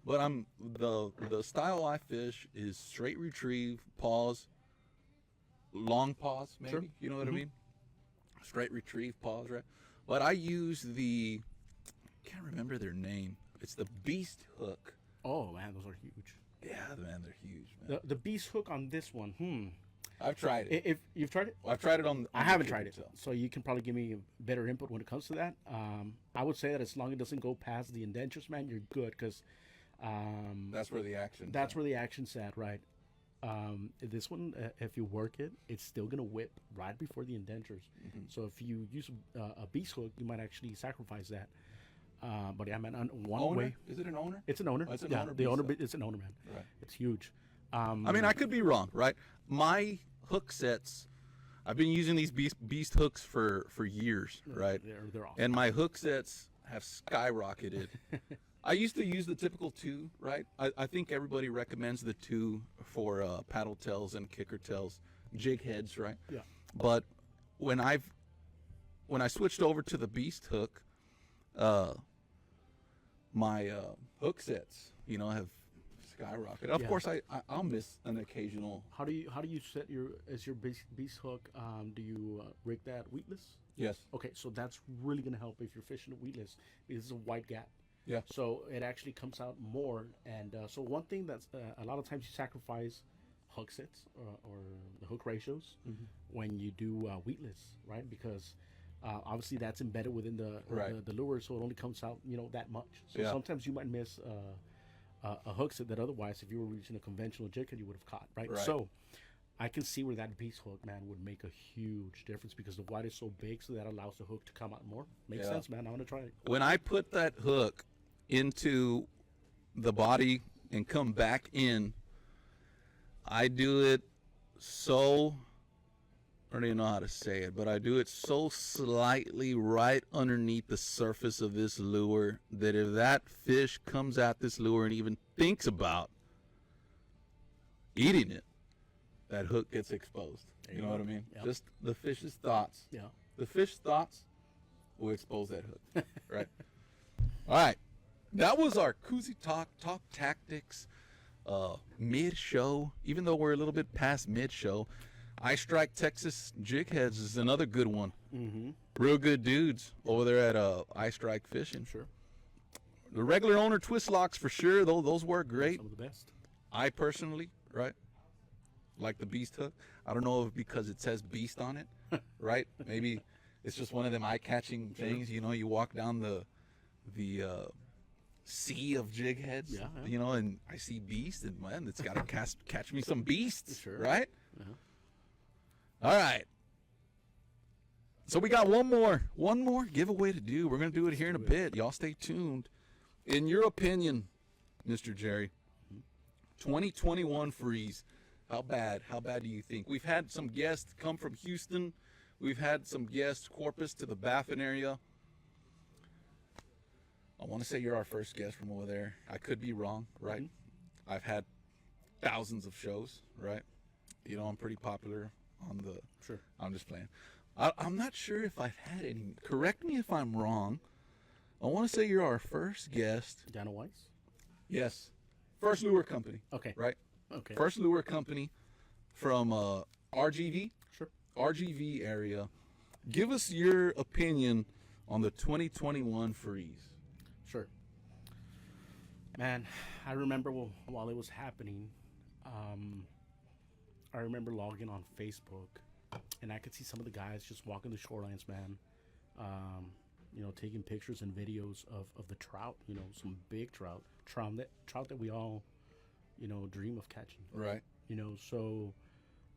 But I'm the style I fish is straight retrieve, pause, long pause, maybe. Sure. You know what I mean? Straight retrieve, pause, right? But I use can't remember their name. It's the Beast hook. oh man, those are huge. Yeah, man, they're huge, man. The beast hook on this one, I've tried it. If you've tried it, I've tried it on. I haven't tried it, so you can probably give me better input when it comes to that. I would say that as long as it doesn't go past the indentures, man, you're good because That's where the action. that's where the action's at, right? This one, if you work it, it's still gonna whip right before the indentures. So if you use a beast hook, you might actually sacrifice that. But yeah, man, one owner? way. Is it an owner? It's an owner. Oh, it's an yeah, owner the beast owner. hook. It's an owner, man. Right. It's huge. I mean, I could be wrong, right? My hook sets, I've been using these beast hooks for years, right? They're awesome. And my hook sets have skyrocketed. I used to use the typical 2, right? I think everybody recommends the 2 for paddle tails and kicker tails, jig heads, right? Yeah. But when I switched over to the beast hook, my hook sets, you know, have skyrocketed. Of Yeah. course, I'll miss an occasional. How do you set your beast hook? Do you rig that weedless? Yes. Okay, so that's really gonna help if you're fishing a weedless because it's a wide gap. Yeah. So it actually comes out more. And so one thing that's a lot of times you sacrifice hook sets or the hook ratios when you do weedless, right? Because obviously that's embedded within the lure, so it only comes out, you know, that much. So Yeah. sometimes you might miss a hook set that otherwise, if you were using a conventional jig head, you would have caught, right? Right. So I can see where that beast hook, man, would make a huge difference because the wide is so big, so that allows the hook to come out more. Makes Yeah. sense, man. I want to try it. When I put that hook into the body and come back in, I do it so, I don't even know how to say it, but I do it so slightly right underneath the surface of this lure that if that fish comes at this lure and even thinks about eating it, that hook gets exposed. There You you know go. what I mean? Yep. Just the fish's thoughts. Yeah. The fish's thoughts will expose that hook. Right. All right. That was our Koozie Talk Tactics mid-show. Even though we're a little bit past mid-show, I Strike Texas Jig Heads is another good one. Mm-hmm. Real good dudes over there at I Strike Fishing. Sure. The regular owner twist locks for sure, though those work great. Some of the best. I personally, right, like the beast hook. I don't know if because it says beast on it, right? Maybe it's just one of them eye-catching things. You know, you walk down the sea of jig heads, Yeah. you know, and I see beast, and man, it's got to catch me some beasts, Sure. right? Uh-huh. All right. So we got one more giveaway to do. We're gonna do it here in a bit. Y'all stay tuned. In your opinion, Mr. Jerry, 2021 freeze, how bad do you think? We've had some guests come from Houston. We've had some guests Corpus to the Baffin area. I want to say you're our first guest from over there. I could be wrong, right? I've had thousands of shows, right? You know, I'm pretty popular on the. Sure. I'm just playing. I'm not sure if I've had any. Correct me if I'm wrong. I want to say you're our first guest. Dana Weiss? Yes. First lure company. Okay. Right? Okay. First lure company from RGV. Sure. RGV area. Give us your opinion on the 2021 freeze. Sure. Man, I remember while it was happening, I remember logging on Facebook, and I could see some of the guys just walking the shorelines, man. Taking pictures and videos of the trout. Some big trout that we all, dream of catching. Right. So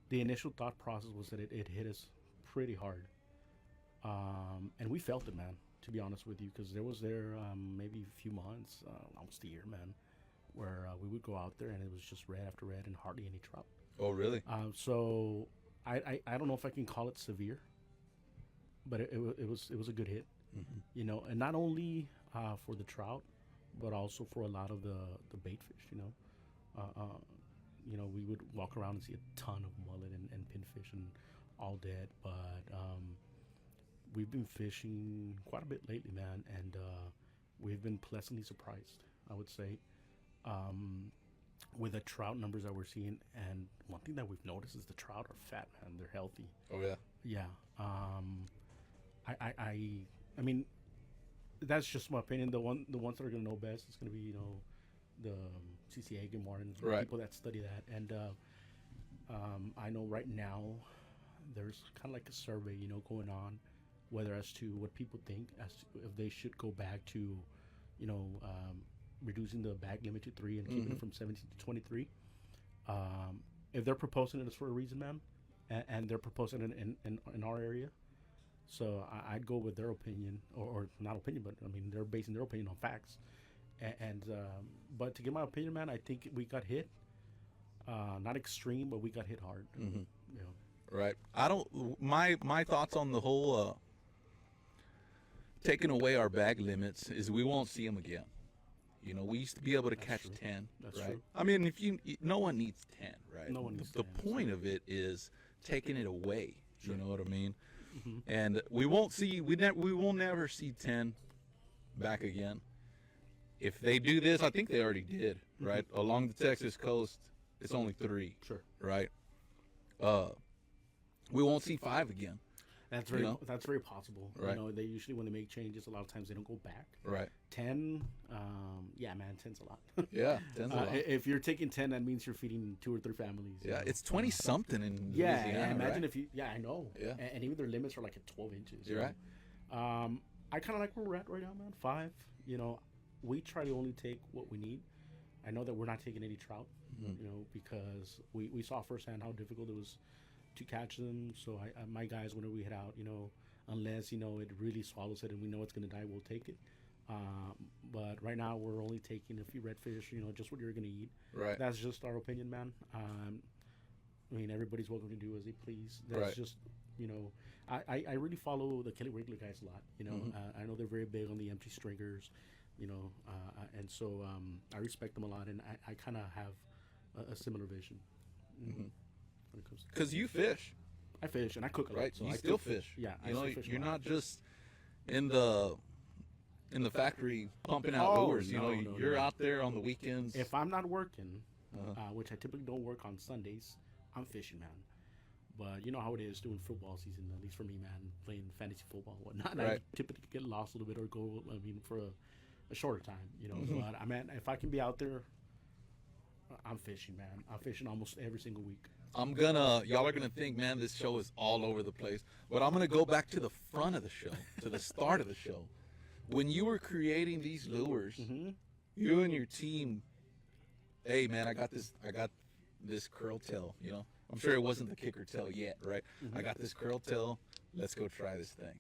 the initial thought process was that it hit us pretty hard, and we felt it, man. To be honest with you, because there was maybe a few months, almost a year, man, where we would go out there and it was just red after red and hardly any trout. Oh, really? So I don't know if I can call it severe, but it was a good hit, and not only for the trout, but also for a lot of the bait fish. We would walk around and see a ton of mullet and pinfish and all dead, but we've been fishing quite a bit lately, man, and we've been pleasantly surprised, I would say, with the trout numbers that we're seeing. And one thing that we've noticed is the trout are fat, man. They're healthy. Oh, yeah? Yeah. I mean, that's just my opinion. The ones that are going to know best is going to be, the CCA Game Wardens, right. People that study that. And I know right now there's kind of like a survey, going on, whether as to what people think as to if they should go back to, reducing the bag limit to 3 and keeping it from 17 to 23. If they're proposing it, it's for a reason, man, and they're proposing it in our area. So I'd go with their opinion, or not opinion, but I mean they're basing their opinion on facts. But to give my opinion, man, I think we got hit. Not extreme, but we got hit hard. Right. I don't. My thoughts on the whole taking away our bag limits is we won't see them again. We used to be able to catch true. 10. That's right. true. I mean, no one needs 10, right? No one needs the 10, point of it is taking it away. Sure. You know what I mean? And we won't see. We will never see 10 back again. If they do this, I think they already did. Right along the Texas coast, it's only 3. Sure. Right. We won't see 5 again. That's very possible. Right. They usually, when they make changes, a lot of times they don't go back. Right. 10, yeah, man, 10's a lot. Yeah, 10's a lot. If you're taking 10, that means you're feeding 2 or 3 families. Yeah, it's 20 something in yeah, Louisiana. and imagine right? if you. Yeah, I know. Yeah. And even their limits are like at 12 inches. You're right. I kind of like where we're at right now, man. 5. We try to only take what we need. I know that we're not taking any trout, because we saw firsthand how difficult it was to catch them. So my guys, whenever we head out, unless it really swallows it and we know it's gonna die, we'll take it. But right now we're only taking a few redfish, just what you're gonna eat. Right. That's just our opinion, man. I mean, everybody's welcome to do as they please. That's right. just, I really follow the Kelly Wrigley guys a lot. I know they're very big on the empty stringers, and so I respect them a lot, and I kind of have a similar vision. Because you fish. I fish and I cook a lot. Right. So you I still fish. Yeah. You're not just in the factory pumping out lures. You're out there on the weekends. If I'm not working, which I typically don't work on Sundays, I'm fishing, man. But you know how it is doing football season, at least for me, man, playing fantasy football and whatnot. Right. I typically get lost a little bit or go, for a shorter time, But I mean, if I can be out there, I'm fishing, man. I'm fishing almost every single week. Y'all are gonna think, man, this show is all over the place. But I'm gonna go back to the front of the show, to the start of the show. When you were creating these lures, you and your team, hey man, I got this curl tail, I'm sure it wasn't the kicker tail yet, right? I got this curl tail, let's go try this thing.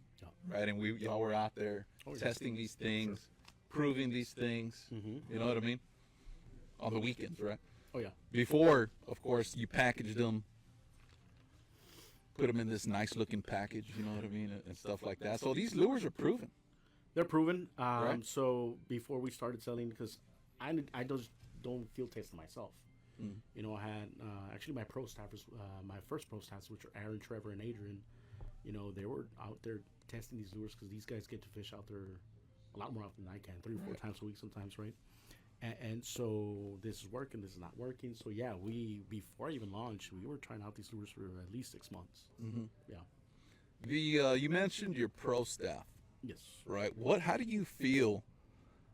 Right? And y'all were out there testing these things, proving these things, you know what I mean? On the weekends, right? Oh, yeah. Before, of course, you packaged them, put them in this nice-looking package, you know what I mean, and stuff like that. So these lures are proven. They're proven. Right. So before we started selling, because I just don't field test myself. I had actually my pro staffers, my first pro staffers, which are Aaron, Trevor, and Adrian. They were out there testing these lures because these guys get to fish out there a lot more often than I can, 3 or 4 times a week sometimes, right? And so this is working, this is not working. So yeah, we before I even launched, we were trying out these lures for at least 6 months. Mm-hmm. Yeah. You mentioned your pro staff, Yes. right? How do you feel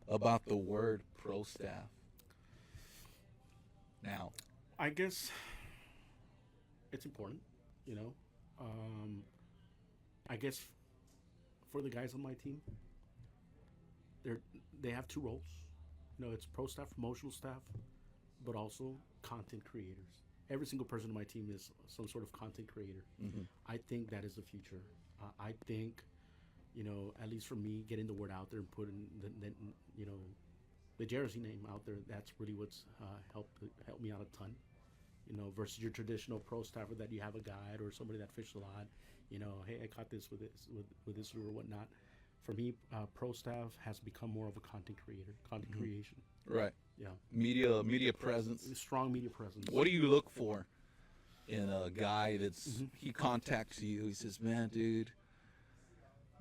about the word pro staff now? I guess it's important, you know. I guess for the guys on my team, they have two roles. You know, it's pro staff, promotional staff, but also content creators. Every single person on my team is some sort of content creator. Mm-hmm. I think that is the future. I think, you know, at least for me, getting the word out there and putting you know, the JRZ name out there, that's really what's helped me out a ton. You know, versus your traditional pro staffer that you have a guide or somebody that fished a lot. You know, hey, I caught this with this lure or whatnot. For me, pro staff has become more of a content creator, content Mm-hmm. creation. Right. Yeah, Media presence. strong media presence. What do you look for in a guy that's Mm-hmm. he contacts you? He says, "Man, dude,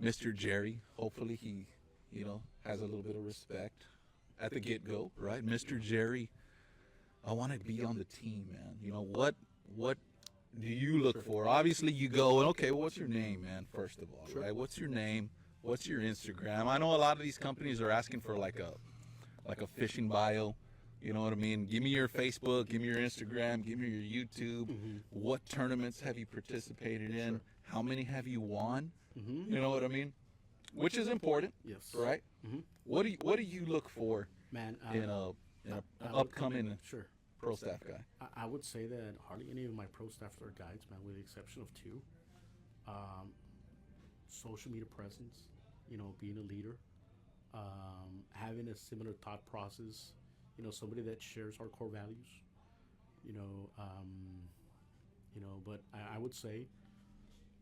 Mr. Jerry. Hopefully, he, you know, has a little bit of respect at the get go, right? Mr. Jerry, I want to be on the team, man. You know what do you look for? Obviously, you go, okay, well, what's your name, man? First of all, Sure. right? What's your name? What's your Instagram? I know a lot of these companies are asking for like a fishing bio. You know what I mean? Give me your Facebook, give me your Instagram, give me your YouTube. Mm-hmm. What tournaments have you participated in? Sure. How many have you won? Mm-hmm. You know what I mean? Which is important, Yes. right? Mm-hmm. What do you look for Man, in an I would- upcoming Sure. pro staff guy? I would say that hardly any of my pro staff are guides, man, with the exception of two. Social media presence, you know, being a leader, having a similar thought process, you know, somebody that shares our core values, you know, but I would say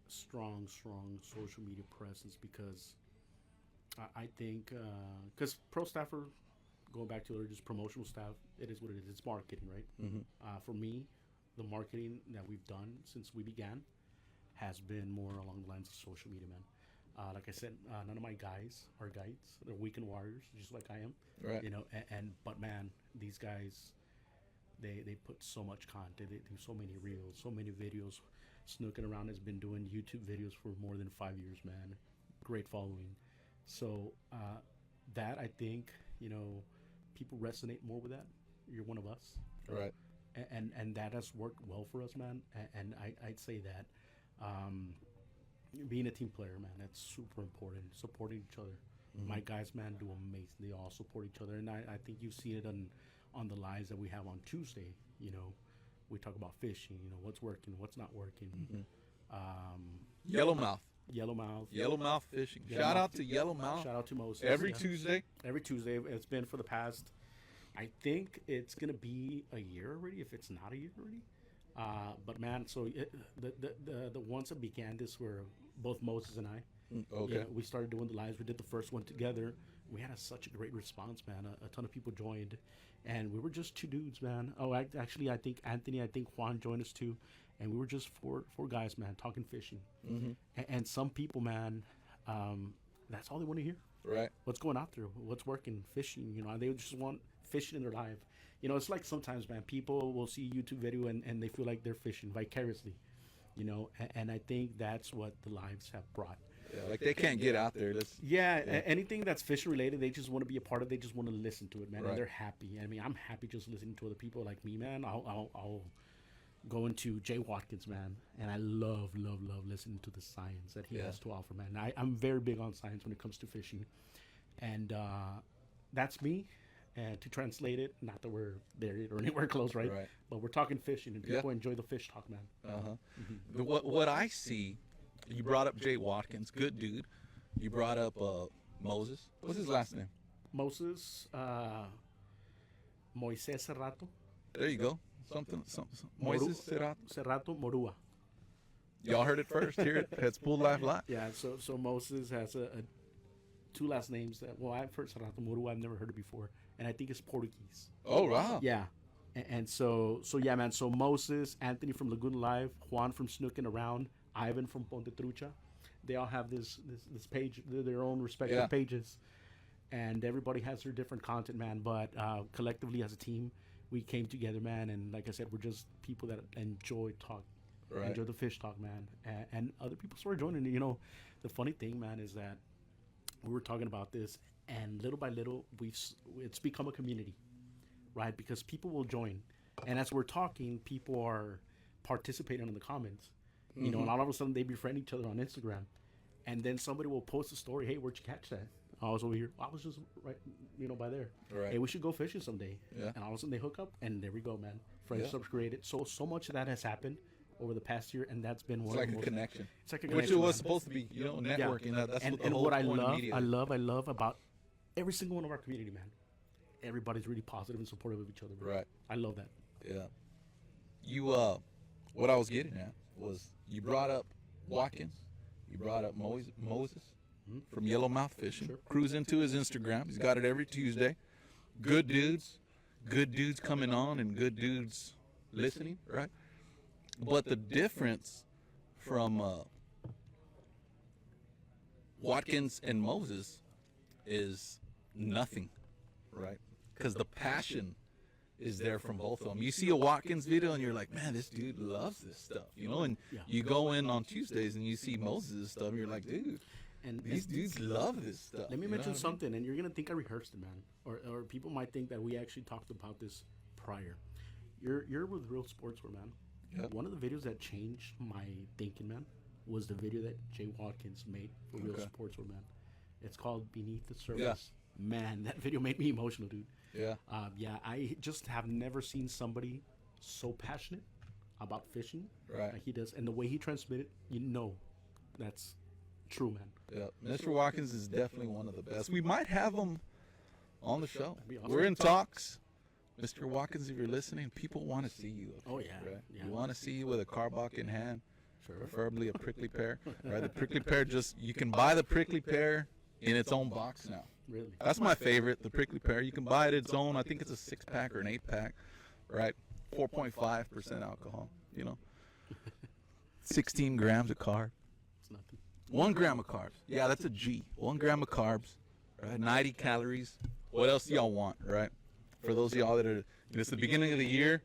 strong social media presence because I think, because pro staffer, going back to just promotional staff, it is what it is. It's marketing, right? Mm-hmm. For me, the marketing that we've done since we began has been more along the lines of social media, man. Like I said, none of my guys are guides. They're weekend warriors, just like I am. Right. You know, but man, these guys, they put so much content. They do so many reels, so many videos. Snooking Around has been doing YouTube videos for more than 5 years, man. Great following. So that I think, you know, people resonate more with that. You're one of us, Right. and that has worked well for us, man. And I'd say that being a team player, man, that's super important. Supporting each other. Mm-hmm. My guys, man, do amazing. They all support each other, and I think you see it on the lives that we have on Tuesday. You know, we talk about fishing. You know, what's working, what's not working. Mm-hmm. Yellowmouth. Yellowmouth fishing. Yellowmouth. Shout out to Yellowmouth. Shout out to Moses. Every Yeah. Tuesday. Every Tuesday. It's been for the past, I think it's going to be a year already, if it's not a year already. But man, so the ones that began this were both Moses and I. Okay. You know, we started doing the lives. We did the first one together. We had such a great response, man. A ton of people joined, and we were just two dudes, man. Oh, actually, I think Anthony, I think Juan joined us too, and we were just four guys, man, talking fishing. Mm-hmm. And some people, man, that's all they want to hear. Right. What's going out there? What's working? Fishing. You know, they just want fishing in their life. You know, it's like sometimes, man, people will see a YouTube video and they feel like they're fishing vicariously. You know, and I think that's what the lives have brought. Yeah, like they can't get out there. Yeah, anything that's fishing related, they just want to be a part of. They just want to listen to it, man, Right. and they're happy. I mean, I'm happy just listening to other people like me, man. I'll go into Jay Watkins, man, and I love listening to the science that he Yeah. has to offer, man. I'm very big on science when it comes to fishing, and that's me. And to translate it, not that we're there or anywhere close, right? Right. But we're talking fishing, and Yeah. people enjoy the fish talk, man. Uh-huh. What I see, you brought up Jay Watkins, good dude. You brought up Moses. What's his last name? Moses, Moisés Cerrato. There you go. Something. Moises Cerrato. Cerrato Morua. Y'all heard it first here at Spool Life Live. Yeah, so Moses has a two last names that, well, I've heard Cerrato Morua, I've never heard it before, and I think it's Portuguese. Oh, wow. Yeah, and so yeah, man. So Moses, Anthony from Laguna Live, Juan from Snooking Around, Ivan from Ponte Trucha, they all have this page, their own respective Yeah. pages, and everybody has their different content, man. But collectively as a team, we came together, man. And like I said, we're just people that enjoy talk, enjoy the fish talk, man. And other people started joining. You know, the funny thing, man, is that we were talking about this, and little by little, it's become a community, right? Because people will join, and as we're talking, people are participating in the comments. You know, and all of a sudden they befriend each other on Instagram, and then somebody will post a story. Hey, where'd you catch that? I was over here. I was just right, you know, by there. Right. Hey, we should go fishing someday. Yeah. And all of a sudden they hook up, and there we go, man. Friendships created. So much of that has happened over the past year, and that's been one. It's like of the a connection. It's like a Which connection, it was man. supposed to be, you know, networking. Yeah. That's and, what the and whole what I point of love, media I is. love about every single one of our community, man. Everybody's really positive and supportive of each other. Man. Right. I love that. Yeah. You, what I was getting at was you brought up Watkins, you brought up Moses from Yellowmouth Fishing. Sure. Cruise into his Instagram. He's got it every Tuesday. Good dudes coming on and good dudes listening, right? But the difference from Watkins and Moses is nothing, right? Because the passion is there from both of them. You see a Watkins video and you're like, man, this dude loves this stuff, you know? And you go in on Tuesdays and you see Moses' stuff and you're like, dude, And these dudes love this stuff. let me you know mention what I mean? something, and you're gonna think I rehearsed it, man, or people might think that we actually talked about this prior. You're with Real Sportswear, man. Yep. One of the videos that changed my thinking, man, was the video that Jay Watkins made for Real Okay. Sportswear, man. It's called Beneath the Surface. Man, that video made me emotional, dude. Yeah. I just have never seen somebody so passionate about fishing Right. like he does, and the way he transmitted, you know, that's true, man. Yeah, Mr. Watkins is definitely one of the best. We might have him on the show. That'd be awesome. We're in talks. Mr. Watkins, if you're listening, people want to see you. Oh, yeah. Right? Yeah. You want to see you with a carbach in hand, Sure. preferably a prickly pear. Right? The prickly pear, you can buy the prickly pear in its own box now. Really. That's my favorite, the prickly pear. You can buy it its own. I think it's a 6-pack or an 8-pack, right? 4.5% alcohol, you know. 16 grams of carb. It's nothing. 1 gram of carbs. Yeah, that's a G. 1 gram of carbs, right? 90 calories. What else do y'all want, right? For those of y'all that are, it's the beginning of the year,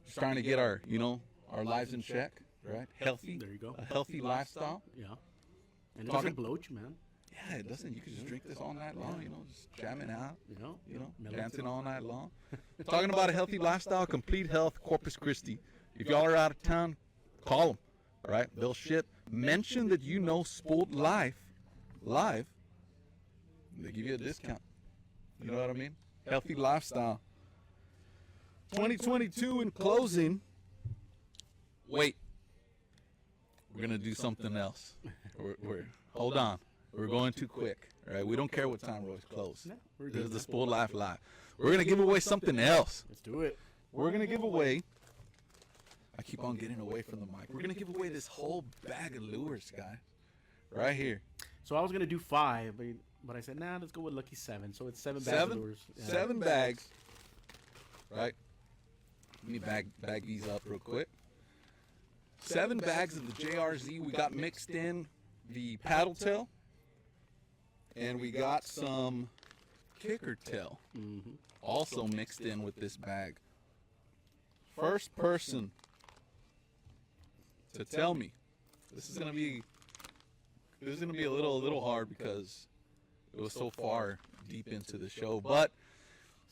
just trying to get our, you know, our lives in check, right? Healthy. There you go. A healthy lifestyle. Yeah. And it Talking- doesn't bloat you, man. Yeah, it doesn't. You can just drink this all night long, you know, just jamming out, You know? Mellow. dancing all night long. Talking about a healthy lifestyle, Complete Health, Corpus Christi. If y'all are out of town, call them, all right? They'll ship. Mention that you know Spooled Live, they give you a discount. You know what I mean? Healthy lifestyle. 2022 in closing. Wait. We're going to do something else. Hold on. We're going too quick. All right? We don't care what time Roy's closed. No, we're This good, is the man. Spooled Life Live. We're going to give away something else. Let's do it. We're going to give away. I keep on getting away from the mic. We're going to give away this whole bag of lures, guys. Right here. So I was going to do 5, but I said, nah, let's go with lucky 7. So it's 7 bags of lures. Yeah. 7 bags. Right? Let me bag these up real quick. 7 bags of the JRZ. We got mixed in the paddle tail. And we got some kicker tail. Mm-hmm. Also mixed in with this bag. First person to tell me. This is gonna be a little hard because it was so far deep into the show. But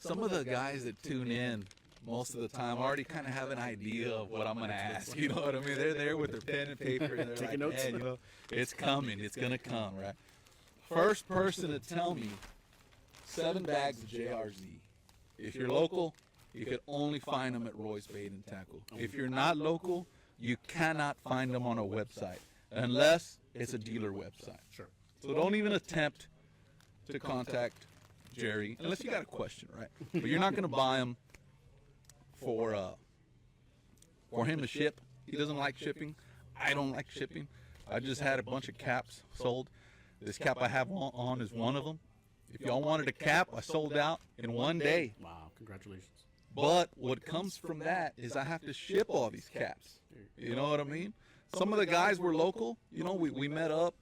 some of the guys that tune in most of the time already kind of have an idea of what I'm gonna ask. You know what I mean? They're there with their pen and paper and they're Taking like, notes. "Man, you know, it's coming. It's gonna come, right?" First person to tell me 7 bags of JRZ. If you're local, you could only find them at Roy's Bait and Tackle. If you're not local, you cannot find them on a website unless it's a dealer website. Sure. So don't even attempt to contact Jerry unless you got a question, right? But you're not going to buy them for him to ship. He doesn't like shipping. I don't like shipping. I just had a bunch of caps sold. This cap I have on is one of them. If y'all wanted a cap, I sold out in one day. Wow, congratulations. But what comes from that is I have to ship all these caps. You know what I mean? Some of the guys were local. You know, we met up.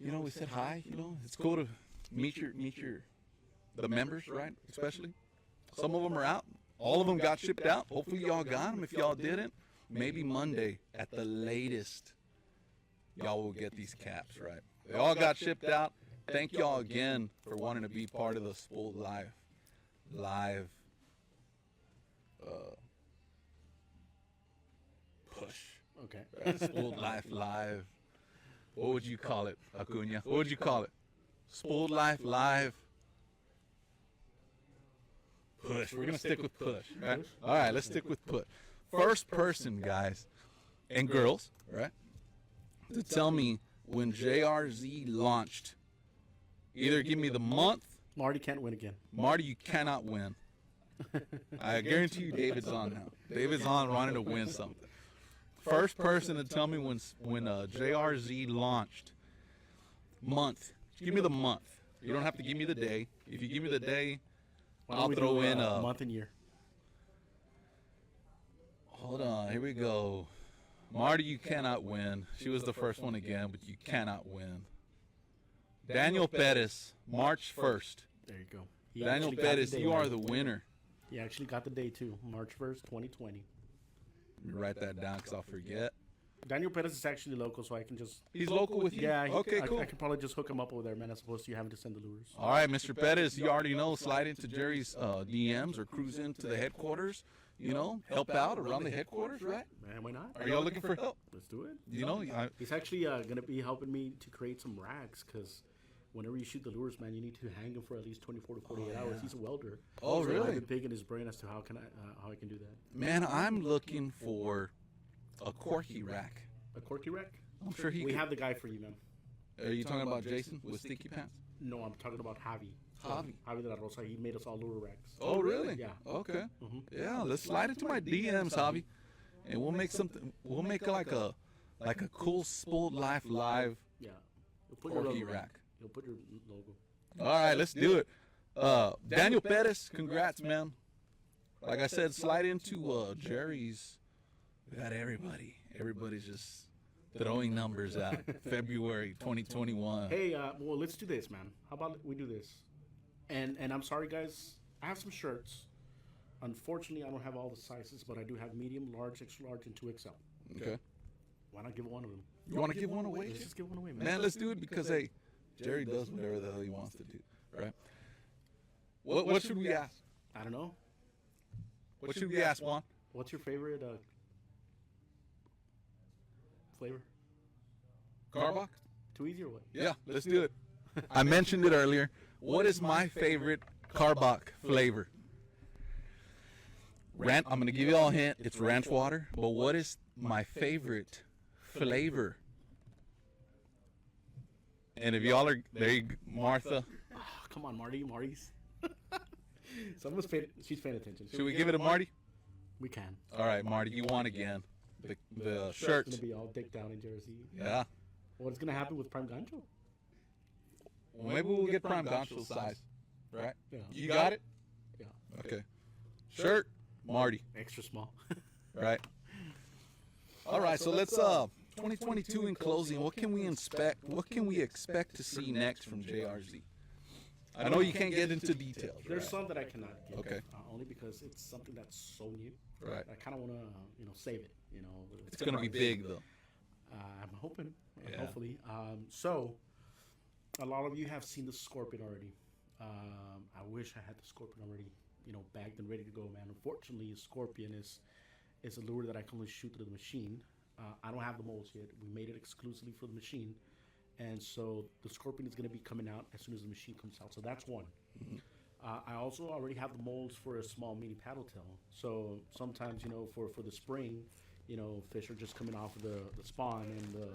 You know, we said hi. You know, it's cool to meet your the members, right? Especially some of them are out. All of them got shipped out. Hopefully y'all got them. If y'all didn't, maybe Monday at the latest, y'all will get these caps, right? They all got shipped out. Thank y'all again for wanting to be part of the Spoiled Live push. Okay. Right? Spoiled Life Live. What would you call it, Acuna? What would you call it? Spoiled Life Live push. We're gonna stick with push. Right? All right, let's stick with push. First person, guys and girls, right, to tell me when JRZ launched. Either give me the month. Marty can't win again. Marty, you cannot win. I guarantee you David's on now. David's on wanting to win something. First person to tell me when JRZ launched. Month. Give me the month. You don't have to give me the day. If you give me the day, I'll throw in a month and year. Hold on. Here we go. Marty, you cannot win. She was the first one again, but you cannot win. Daniel Pettis, March 1st. There you go. Daniel Pettis, you are the winner. He actually got the day too, March 1st, 2020. Let me write that down because I'll forget. Daniel Pettis is actually local, so I can just... He's local with you? Yeah. Okay, cool. I can probably just hook him up over there, man, as opposed to you having to send the lures. All right, Mr. Pettis, you already know. Slide into Jerry's DMs or cruise into the headquarters. You know, help out around the headquarters, right? Man, why not? Are y'all looking for help? Let's do it. You know, he's actually going to be helping me to create some racks because whenever you shoot the lures, man, you need to hang them for at least 24 to 48 hours. He's a welder. Oh, so really? I've been picking his brain as to how I can do that. Man, I'm looking for a corky rack. A corky rack? I'm sure We have the guy for you, man. Are you talking about Jason with Sticky Pants? No, I'm talking about Javi. Javi de la Rosa. He made us all lure racks. Oh, really? Yeah. Okay. Yeah, let's slide into my DMs, Javi, and we'll make something. We'll make like a cool Spoiled Life Live. Yeah. You'll put corky your logo. rack. You'll put your logo. All right, let's do it. Daniel Pettis, congrats, man. Like I said, slide into Jerry's. We got everybody. Everybody's just throwing numbers out. February 2021. Hey, well, let's do this, man. How about we do this? And I'm sorry, guys. I have some shirts. Unfortunately, I don't have all the sizes, but I do have medium, large, extra large, and 2XL. Okay. Why not give one of them? You want to give one away? Let's just give one away, man. Man, let's do it because, hey, Jerry does whatever the hell he wants to do, right? What should we ask? I don't know. What should we ask, Juan? What's your favorite flavor? Carbach? Too easy or what? Yeah, let's do it. I mentioned it earlier. What is my favorite Carbach flavor? I'm going to give you all a hint. It's ranch water. But what is my favorite flavor? And if y'all are there, Martha. Oh, come on, Marty's. She's paying attention. Should we give it to Marty? We can. All right, Marty, you won again. The shirt. It's gonna be all dicked down in Jersey. Yeah. What's gonna happen with Prime Gancho? Well, maybe we'll get Prime Gancho's size. Right? Yeah. You got it? Yeah. Okay. Shirt, Marty. Extra small. Right. All right, so let's 2022 in closing. What can we expect to see next from JRZ? I know you can't get into details. There's right? some that I cannot give. Okay. Only because it's something that's so new. Right. I kind of want to, save it. It's gonna be big though. I'm hoping. Yeah. Hopefully. So, a lot of you have seen the Scorpion already. I wish I had the Scorpion already, bagged and ready to go, man. Unfortunately, a Scorpion is a lure that I can only shoot through the machine. I don't have the molds yet. We made it exclusively for the machine. And so the Scorpion is going to be coming out as soon as the machine comes out. So that's one. Mm-hmm. I also already have the molds for a small mini paddle tail. So sometimes, for the spring, fish are just coming off of the spawn and the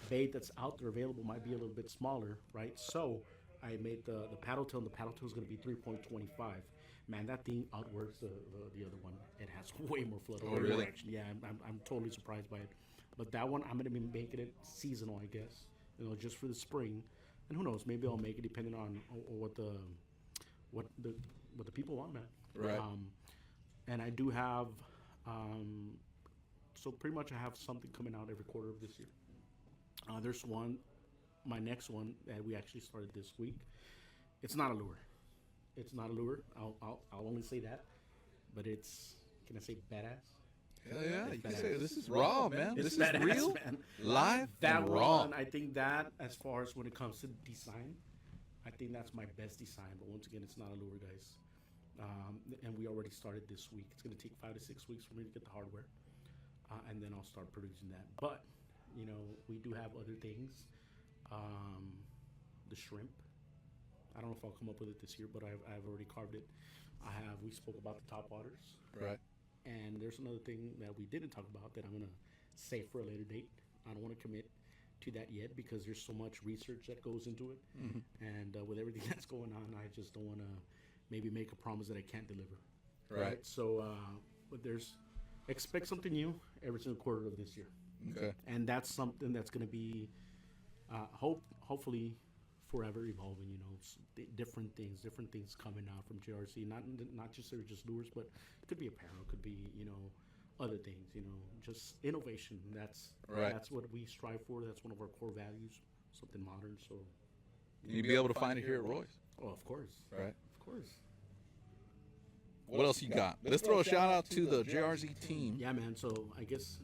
bait that's out there available might be a little bit smaller, right? So I made the paddle tail, and the paddle tail is going to be 3.25. Man, that thing outworks the other one. It has way more flood. Oh, really? Actually. Yeah, I'm totally surprised by it. But that one, I'm going to be making it seasonal, I guess. Just for the spring, and who knows? Maybe I'll make it depending on what the people want, man. Right. And I do have, so pretty much I have something coming out every quarter of this year. There's my next one that we actually started this week. It's not a lure. It's not a lure. I'll only say that. But it's, can I say badass? Hell yeah, you can badass. say this is raw, man. It's This is badass, real, man. live, That and raw. one, I think that as far as when it comes to design, I think that's my best design. But once again, it's not a lure, guys. And we already started this week. It's going to take 5 to 6 weeks for me to get the hardware. And then I'll start producing that. But, you know, we do have other things. The shrimp. I don't know if I'll come up with it this year, but I've already carved it. We spoke about the top waters. Right. And there's another thing that we didn't talk about that I'm going to save for a later date. I don't want to commit to that yet because there's so much research that goes into it. And with everything that's going on, I just don't want to maybe make a promise that I can't deliver. Right. So, but expect something new every single quarter of this year. Okay. And that's something that's going to be, hopefully, forever evolving. You know, different things coming out from JRZ. Not just lures, but it could be apparel, it could be, you know, other things. You know, just innovation. That's what we strive for. That's one of our core values. Something modern. So You'd be able to find it here at Roy's. oh, of course, Right. of course. What else you got? Let's throw a shout out to the JRZ team. Yeah, man. So I guess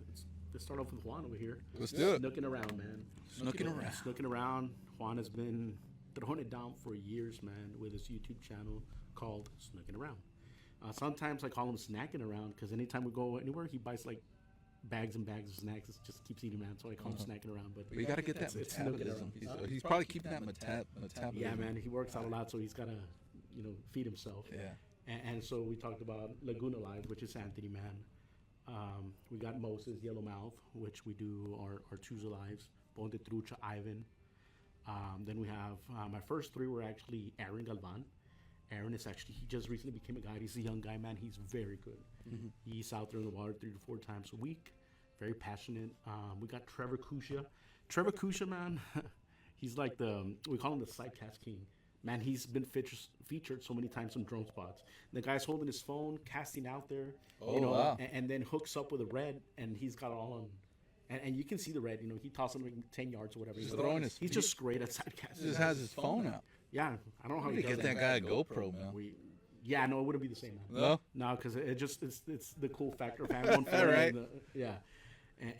let's start off with Juan over here. Let's do it. Snooking around, man. Snooking around. Juan has been throwing it down for years, man, with his YouTube channel called Snooking Around. Sometimes I call him snacking around because anytime we go anywhere, he buys like bags and bags of snacks. It just keeps eating, man. So I call him snacking around. But We got to get that it's snooking metabolism. around. He's probably keeping that metabolism. Yeah, man. He works out a lot, so he's got to, you know, feed himself. Yeah. And so we talked about Laguna Live, which is Anthony, man. We got Moses, Yellowmouth, which we do our Tuesday lives. Ponte Trucha, Ivan. Then we have my first three were actually Aaron Galvan. Aaron is actually, he just recently became a guide. He's a young guy, man. He's very good. He's out there in the water 3 to 4 times a week. Very passionate. We got Trevor Kusha. Trevor Kusha, man, he's like we call him the sidecast king. Man, he's been featured so many times on drone spots. The guy's holding his phone, casting out there, you know, wow. and then hooks up with a red, and he's got it all on. And you can see the red, you know, he tosses him like 10 yards or whatever. He's just great at sidecasting. He just has his phone out. Yeah, I don't know how We he need does to get that guy a GoPro, man. Yeah, no, it wouldn't be the same, man. No? No, because it's the cool factor of having one phone. Right. Yeah.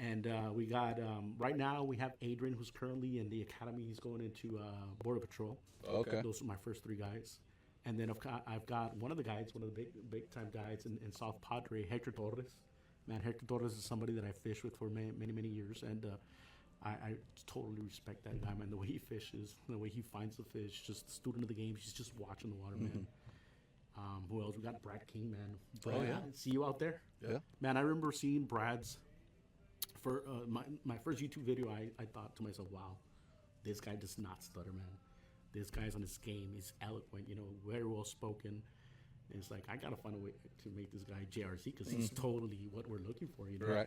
And we got, right now we have Adrian, who's currently in the academy. He's going into Border Patrol. Okay. Those are my first 3 guys. And then I've got one of the guys, one of the big time guys in South Padre, Hector Torres. Man, Hector Torres is somebody that I fished with for many years. And I totally respect that guy, man. The way he fishes, the way he finds the fish, just a student of the game. He's just watching the water, man. Who else? We got Brad King, man. Brad, yeah. See you out there? Yeah. Man, I remember seeing Brad's, for my first YouTube video, I thought to myself, wow, this guy does not stutter, man. This guy's on his game. He's eloquent, you know, very well spoken. And it's like, I got to find a way to make this guy JRZ because he's totally what we're looking for, you know? Right.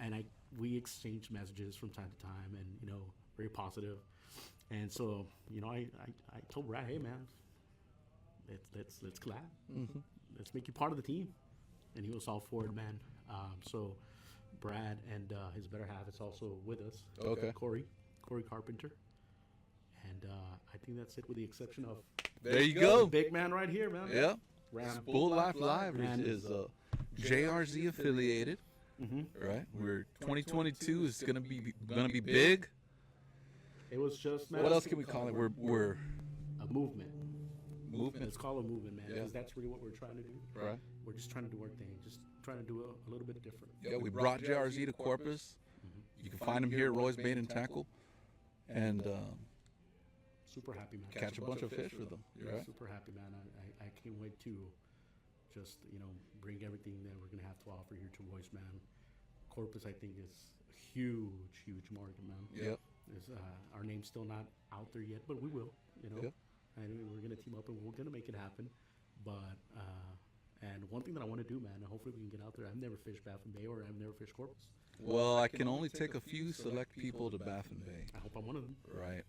And we exchanged messages from time to time and, you know, very positive. And so, you know, I told Brad, hey, man, let's collab. Let's make you part of the team. And he was all for it, man. So Brad and his better half is also with us. Okay. Corey Carpenter. And I think that's it with the exception of There you go. the big man right here, man. Yeah. Ram. Bull Life Live Man. is JRZ affiliated. Right. We're 2022 is gonna be big. It was just, man. What else can we call it? We're A movement. movement. Let's call it a movement, man, Yeah. because that's really what we're trying to do. Right. We're just trying to do our thing, just trying to do a little bit different. Yeah, we brought JRZ to Corpus. You can find him here at Roy's Bait and Tackle, and Super happy, man. catch a bunch of fish with them. Right. Super happy, man. I can't wait to just, you know, bring everything that we're going to have to offer here to Royce, man. Corpus, I think, is a huge market, man. Yep. Our name's still not out there yet, but we will, you know. Yep. And we're going to team up and we're going to make it happen. But, and one thing that I want to do, man, and hopefully we can get out there. I've never fished Baffin Bay or I've never fished Corpus. Well, I can only take a few select people to Baffin Bay. I hope I'm one of them. Right.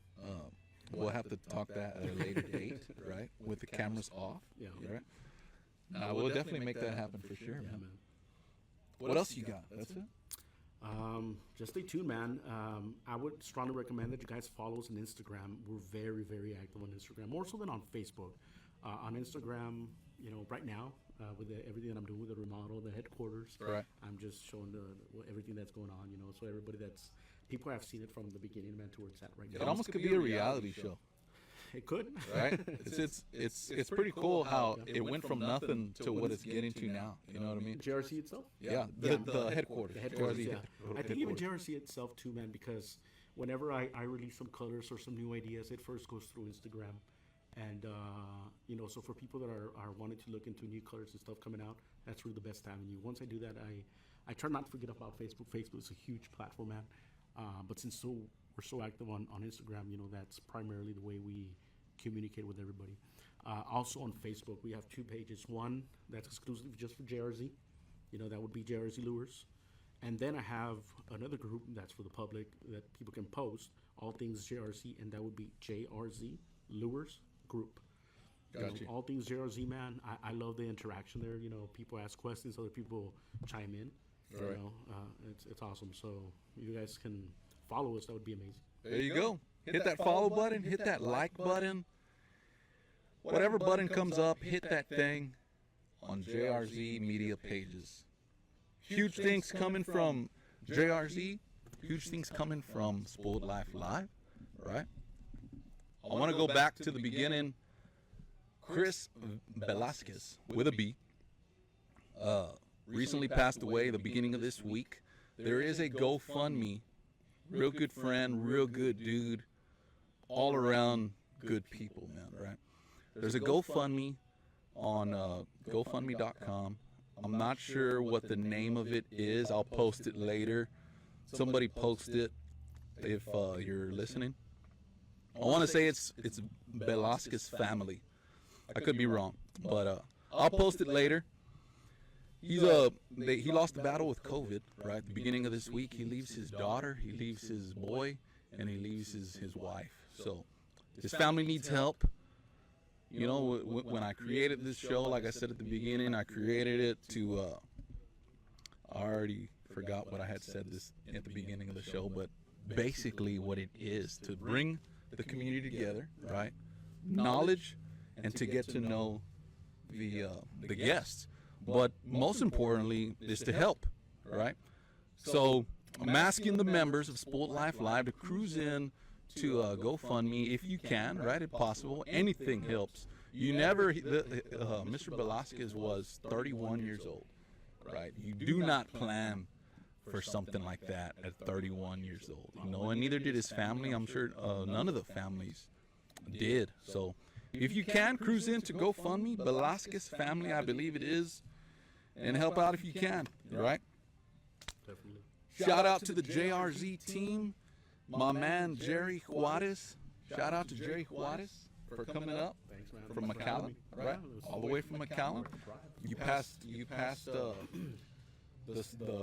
We'll have to talk that at a later date, right? With the cameras off. Yeah. Right. We'll definitely make that happen for sure, Yeah, man. man. What else you got? That's it? Just stay tuned, man. I would strongly recommend that you guys follow us on Instagram. We're very, very active on Instagram, more so than on Facebook. On Instagram, right now, with everything that I'm doing with the remodel, the headquarters, Right. I'm just showing everything that's going on, so everybody people have seen it from the beginning, man, to where it's at right now. It almost could be a reality show, It could. right? It's pretty cool how it went from nothing to what it's getting to now. You know what I mean? JRC itself? Yeah, the headquarters. The headquarters, JRZ yeah. I think even JRC itself too, man, because whenever I release some colors or some new ideas, it first goes through Instagram. And, so for people that are wanting to look into new colors and stuff coming out, that's really the best avenue. Once I do that, I try not to forget about Facebook. Facebook is a huge platform, man. But since we're so active on Instagram, that's primarily the way we communicate with everybody. Also on Facebook, we have 2 pages. One that's exclusive just for JRZ. That would be JRZ Lures. And then I have another group that's for the public that people can post all things JRZ, and that would be JRZ Lures Group. Gotcha. All things JRZ, man. I love the interaction there. People ask questions, other people chime in. Right. It's awesome. So you guys can follow us. That would be amazing. There you go. Hit that follow button. Hit that like button. Whatever button comes up, hit that thing on JRZ media pages. Huge things coming from JRZ. Huge things coming from Spoiled Life Live, right? I want to go back to the beginning. Chris Velasquez, with a B, recently passed away the beginning of this week. There is a GoFundMe. Real good friend, real good dude, all around good people, man, right? There's a GoFundMe on GoFundMe.com. I'm not sure what the name of it is. I'll post it later. Somebody post it if you're listening. I want to say it's Velasquez family. I could be wrong, but I'll post it later. He lost the battle with COVID, right? At the beginning of this week, he leaves his daughter, he leaves his boy, and he leaves his wife. So his family needs help. When I created this show, like I said at the beginning, I created it to, I already forgot what I had said this at the beginning of the show, but basically what it is to bring the community together, right? Knowledge, and to get to know the guests. But most importantly is to help, right? So I'm asking the members of Spoiled Life Live to cruise in to GoFundMe if you can, right? If possible, anything helps. Mr. Velasquez was 31 years old, right? You do not plan for something like that at 31 years old, and neither did his family. I'm sure none of the families did. So if you can, cruise in to GoFundMe, Velasquez family, I believe it is, and help out if you can, right? Definitely. Shout out to the JRZ team, my man Jerry Juarez. Shout out to Jerry Juarez for coming up Thanks, man. from McAllen, right? All the way from McAllen. You passed the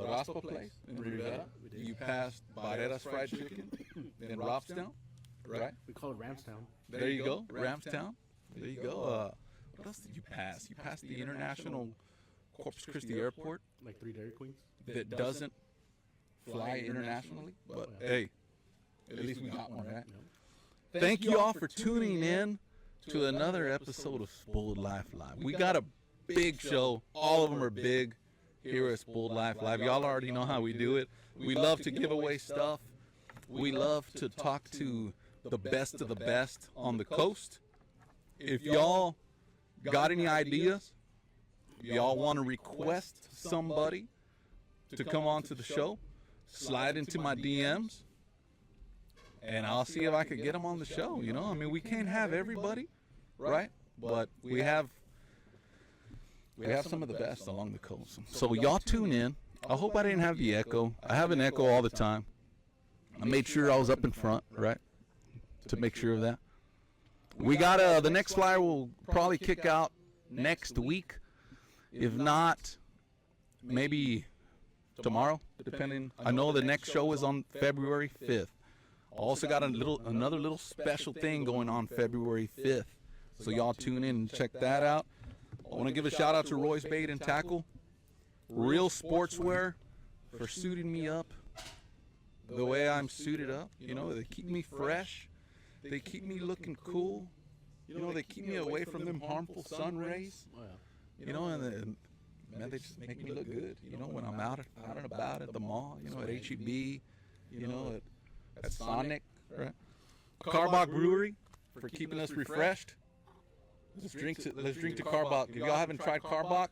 Raspa place in Rivera. You passed Barrera's Fried Chicken in Robstown, right? We call it Ramstown. There you go, Ramstown. There you go. What else did you pass? You passed the International Corpus Christi Airport Like 3 Dairy Queens. that doesn't fly internationally, but hey, at least we got one, right? Thank you all for tuning in to another episode of Spoiled Life Live. We got a big show. All of them are big here at Spoiled Life Live. Y'all already know how we do it. We love to give away stuff. We love to talk to the best of the best on the coast. If y'all got any ideas, y'all want to request somebody to come on to the show, slide into my DMs, and I'll see if I could get them on the show. We can't have everybody, right? But we have some of the best along the coast. So y'all tune in. I hope I didn't have the echo. I have an echo all the time. I made sure I was up in front, right, to make sure of that. We got the next flyer will probably kick out next week. If not, maybe tomorrow, depending. I know the next show is on February 5th. Also got another little special thing going on February 5th. So y'all tune in and check that out. I want to give a shout out to Roy's Bait and Tackle, Real Sportswear, for suiting me up the way I'm suited up. You know, they keep me fresh. They keep me looking cool. You know, they keep me away from them harmful sun rays. Oh, yeah. You know, and man, they just make me look good. You know, when I'm out and about at the mall. You know, at HEB. You know, at Sonic. Right. Carbach Brewery for keeping us refreshed. Let's drink to Carbach. If y'all haven't tried Carbach,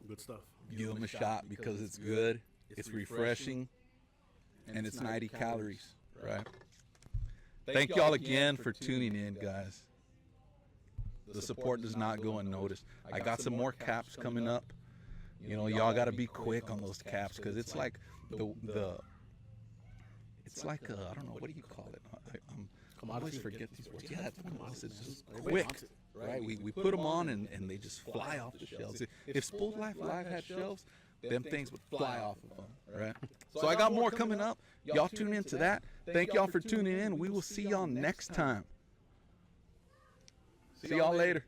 Good stuff. give them a shot because it's good, it's refreshing, and it's 90 calories, right? Thank y'all again for tuning in, guys. The support does not go unnoticed. I got some more caps coming up. You know, y'all got to be quick on those caps because it's like it's like I don't know, what do you call it? I always forget these words. Yeah, it's just quick, right? We put them on and they just fly off the shelves. If Spool's Life Live had shelves, them things would fly off of them, right? So I got more coming up. Y'all tune into that. Thank y'all for tuning in. We will see y'all next time. See y'all later.